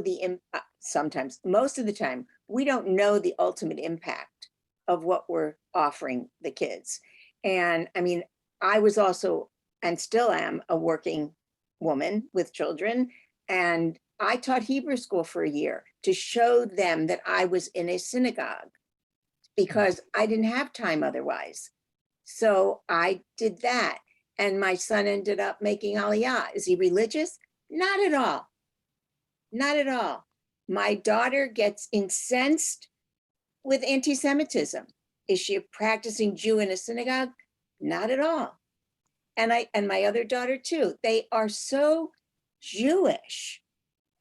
sometimes, most of the time, we don't know the ultimate impact of what we're offering the kids. And I mean, I was also, and still am, a working woman with children. And I taught Hebrew school for a year to show them that I was in a synagogue because I didn't have time otherwise. So I did that. And my son ended up making Aliyah. Is he religious? Not at all. Not at all. My daughter gets incensed with anti-Semitism. Is she a practicing Jew in a synagogue? Not at all. And my other daughter too. They are so Jewish,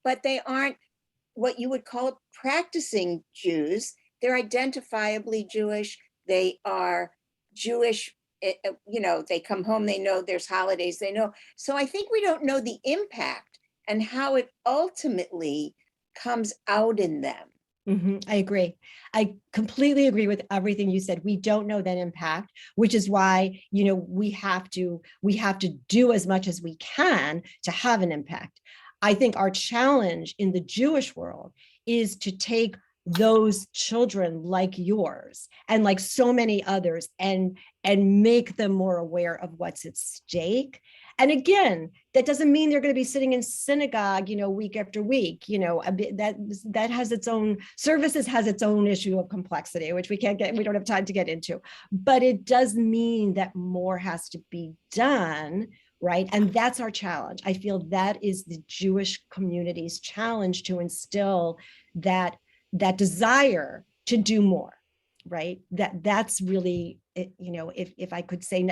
but they aren't what you would call practicing Jews. They're identifiably Jewish. They are Jewish, you know, they come home, they know there's holidays, they know. So I think we don't know the impact and how it ultimately comes out in them. I agree. I completely agree with everything you said. We don't know that impact, which is why, you know, we have to do as much as we can to have an impact. I think our challenge in the Jewish world is to take those children like yours and like so many others and make them more aware of what's at stake. And again, that doesn't mean they're going to be sitting in synagogue, you know, week after week, you know, that has its own services, has its own issue of complexity, which we don't have time to get into. But it does mean that more has to be done, right? And that's our challenge. I feel that is the Jewish community's challenge, to instill that desire to do more, right? That's really, you know, if I could say,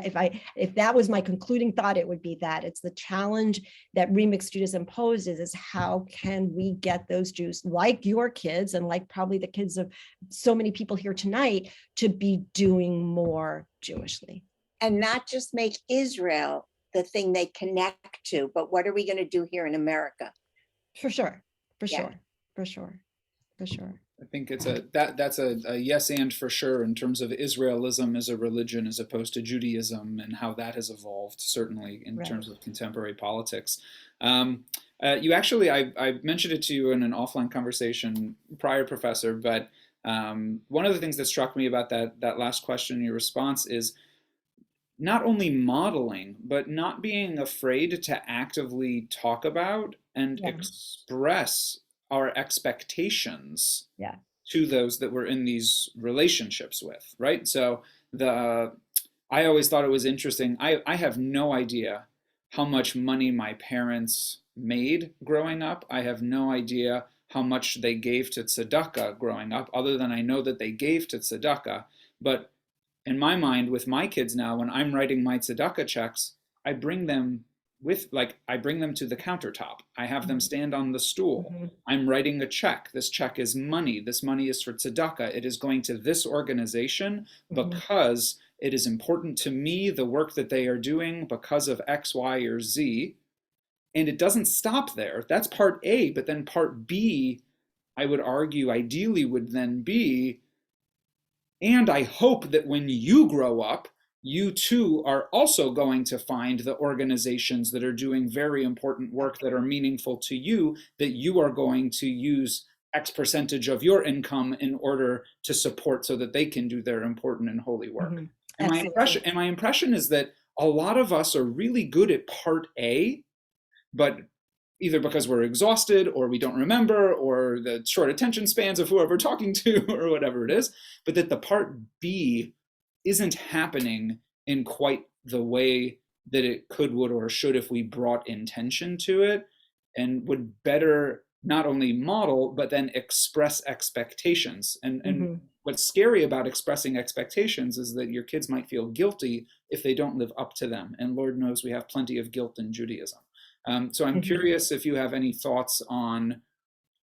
if that was my concluding thought, it would be that it's the challenge that remixed Judaism poses, is how can we get those Jews like your kids and like probably the kids of so many people here tonight to be doing more Jewishly. And not just make Israel the thing they connect to, but what are we going to do here in America? For sure. I think it's that's a yes and for sure in terms of Israelism as a religion as opposed to Judaism and how that has evolved, certainly in terms of contemporary politics. You actually, I mentioned it to you in an offline conversation prior, Professor, but one of the things that struck me about that last question in your response is not only modeling, but not being afraid to actively talk about and express our expectations to those that we're in these relationships with, right? So I always thought it was interesting. I have no idea how much money my parents made growing up. I have no idea how much they gave to tzedakah growing up, other than I know that they gave to tzedakah. But in my mind, with my kids now, when I'm writing my tzedakah checks, I bring them I bring them to the countertop. I have them stand on the stool. I'm writing a check. This check is money. This money is for tzedakah. It is going to this organization because it is important to me, the work that they are doing, because of X, Y, or Z. And it doesn't stop there. That's part A, but then part B, I would argue, ideally would then be, and I hope that when you grow up, you too are also going to find the organizations that are doing very important work that are meaningful to you, that you are going to use X percentage of your income in order to support so that they can do their important and holy work. And my impression is that a lot of us are really good at part A, but either because we're exhausted or we don't remember or the short attention spans of whoever we're talking to or whatever it is, but that the part B isn't happening in quite the way that it could, would, or should if we brought intention to it, and would better not only model, but then express expectations. And what's scary about expressing expectations is that your kids might feel guilty if they don't live up to them. And Lord knows we have plenty of guilt in Judaism. So I'm curious if you have any thoughts on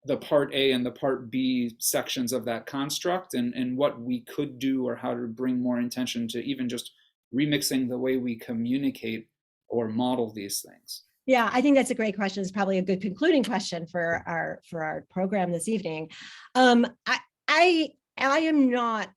the part A and the part B sections of that construct, and what we could do or how to bring more intention to even just remixing the way we communicate or model these things. Yeah, I think that's a great question. It's probably a good concluding question for our program this evening. I am not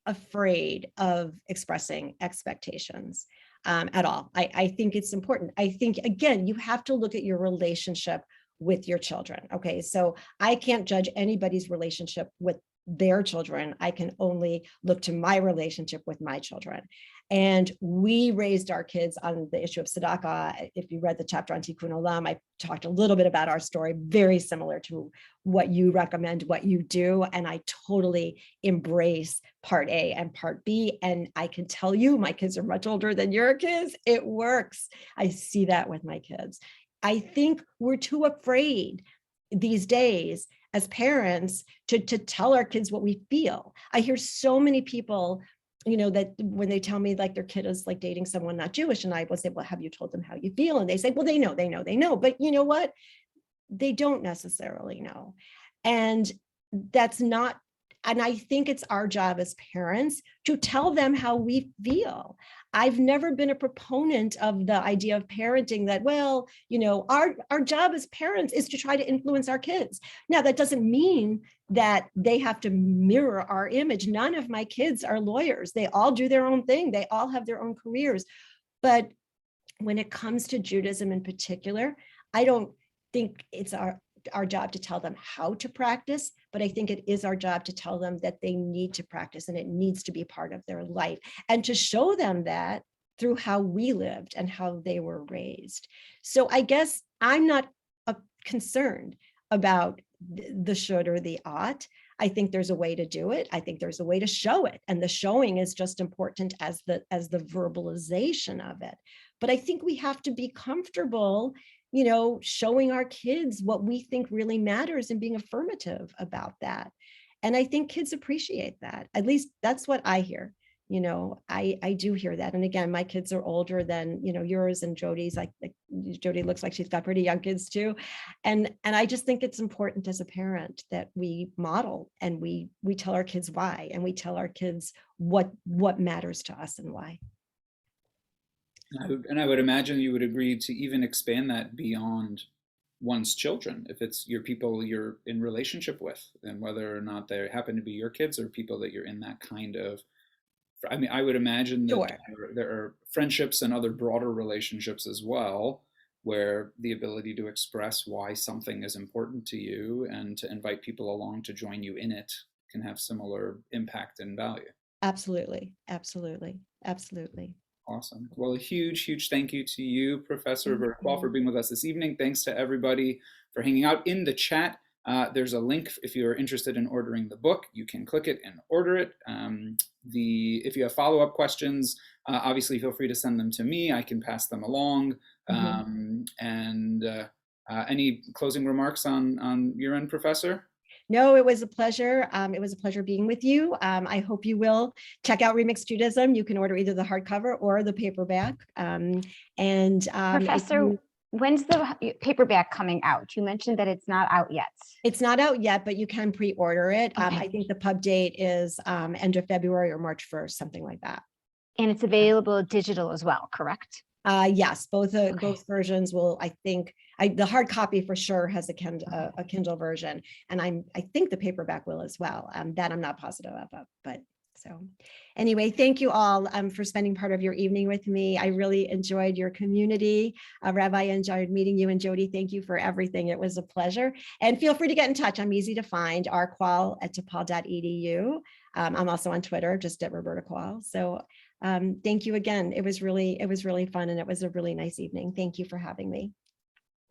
afraid of expressing expectations at all. I think it's important. I think, again, you have to look at your relationship with your children. Okay, so I can't judge anybody's relationship with their children. I can only look to my relationship with my children. And we raised our kids on the issue of tzedakah. If you read the chapter on Tikkun Olam, I talked a little bit about our story, very similar to what you recommend, what you do. And I totally embrace part A and part B. And I can tell you, my kids are much older than your kids. It works. I see that with my kids. I think we're too afraid these days as parents to tell our kids what we feel. I hear so many people, that when they tell me like their kid is like dating someone not Jewish, and I will say, well, have you told them how you feel? And they say, well, they know. But you know what? They don't necessarily know. And that's not, and I think it's our job as parents to tell them how we feel. I've never been a proponent of the idea of parenting that, well, our job as parents is to try to influence our kids. Now, that doesn't mean that they have to mirror our image. None of my kids are lawyers. They all do their own thing. They all have their own careers. But when it comes to Judaism in particular, I don't think it's our job to tell them how to practice, but I think it is our job to tell them that they need to practice and it needs to be part of their life, and to show them that through how we lived and how they were raised. So I guess I'm not concerned about the should or the ought. I think there's a way to do it. I think there's a way to show it. And the showing is just important as the verbalization of it. But I think we have to be comfortable showing our kids what we think really matters and being affirmative about that. And I think kids appreciate that. At least that's what I hear. I do hear that. And again, my kids are older than, yours and Jody's. Like Jody looks like she's got pretty young kids too. And I just think it's important as a parent that we model and we tell our kids why, and we tell our kids what matters to us and why. And I would imagine you would agree to even expand that beyond one's children, if it's your people you're in relationship with, and whether or not they happen to be your kids or people that you're in that kind of, I would imagine that Sure. there are friendships and other broader relationships as well, where the ability to express why something is important to you and to invite people along to join you in it can have similar impact and value. Absolutely. Awesome. Well, a huge thank you to you, Professor Roberta Kwall, for being with us this evening. Thanks to everybody for hanging out. In the chat, there's a link. If you're interested in ordering the book, you can click it and order it. If you have follow-up questions, obviously feel free to send them to me. I can pass them along. Any closing remarks on your end, Professor? No, it was a pleasure. It was a pleasure being with you. I hope you will check out Remixed Judaism. You can order either the hardcover or the paperback. Professor, when's the paperback coming out? You mentioned that it's not out yet. It's not out yet, but you can pre-order it. Okay. I think the pub date is end of February or March 1st, something like that. And it's available digital as well, correct? Yes, both versions will. I think the hard copy for sure has a Kindle version, and I think the paperback will as well. That I'm not positive about, but so anyway, thank you all for spending part of your evening with me. I really enjoyed your community. Rabbi, I enjoyed meeting you, and Jody, thank you for everything. It was a pleasure. And feel free to get in touch. I'm easy to find, rkwall@tepal.edu. I'm also on Twitter, just at Roberta Kwall. So thank you again. It was really fun, and it was a really nice evening. Thank you for having me.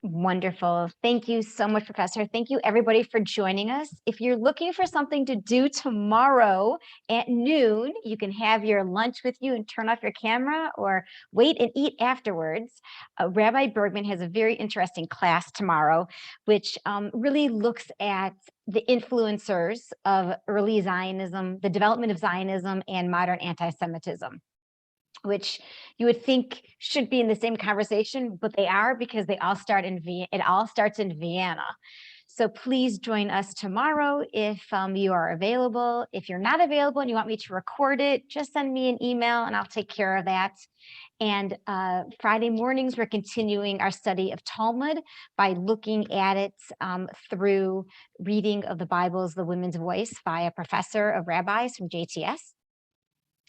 Wonderful. Thank you so much, Professor. Thank you, everybody, for joining us. If you're looking for something to do tomorrow at noon, you can have your lunch with you and turn off your camera, or wait and eat afterwards. Rabbi Bergman has a very interesting class tomorrow, which really looks at the influencers of early Zionism, the development of Zionism and modern anti-Semitism, which you would think should be in the same conversation, but they are, because they all start in it all starts in Vienna. So please join us tomorrow if you are available. If you're not available and you want me to record it, just send me an email and I'll take care of that. And Friday mornings, we're continuing our study of Talmud by looking at it through reading of the Bible's The Women's Voice by a professor of rabbis from JTS.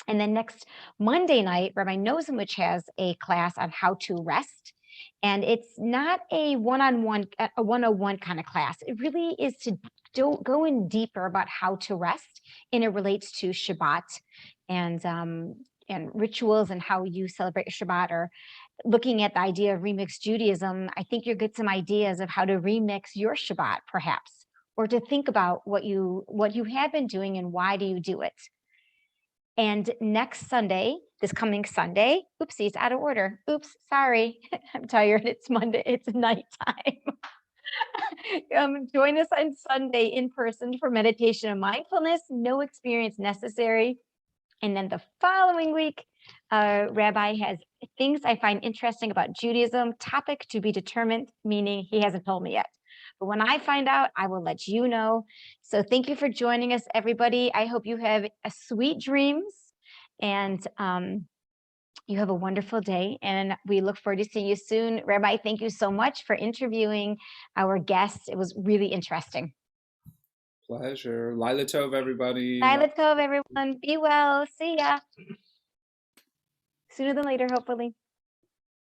And then next Monday night, Rabbi Nosemich has a class on how to rest. And it's not a one-on-one, a 101 kind of class. It really is to go in deeper about how to rest, and it relates to Shabbat and rituals and how you celebrate Shabbat, or looking at the idea of remixed Judaism. I think you'll get some ideas of how to remix your Shabbat, perhaps, or to think about what you have been doing and why do you do it. And next Sunday, this coming Sunday, oopsie, it's out of order. Oops, sorry. I'm tired. It's Monday. It's nighttime. Join us on Sunday in person for meditation and mindfulness. No experience necessary. And then the following week, Rabbi has things I find interesting about Judaism, topic to be determined, meaning he hasn't told me yet. But when I find out, I will let you know. So thank you for joining us, everybody. I hope you have a sweet dreams, and you have a wonderful day. And we look forward to seeing you soon. Rabbi, thank you so much for interviewing our guests. It was really interesting. Pleasure. Lila Tov, everybody. Lila Tov, everyone. Be well. See ya. Sooner than later, hopefully.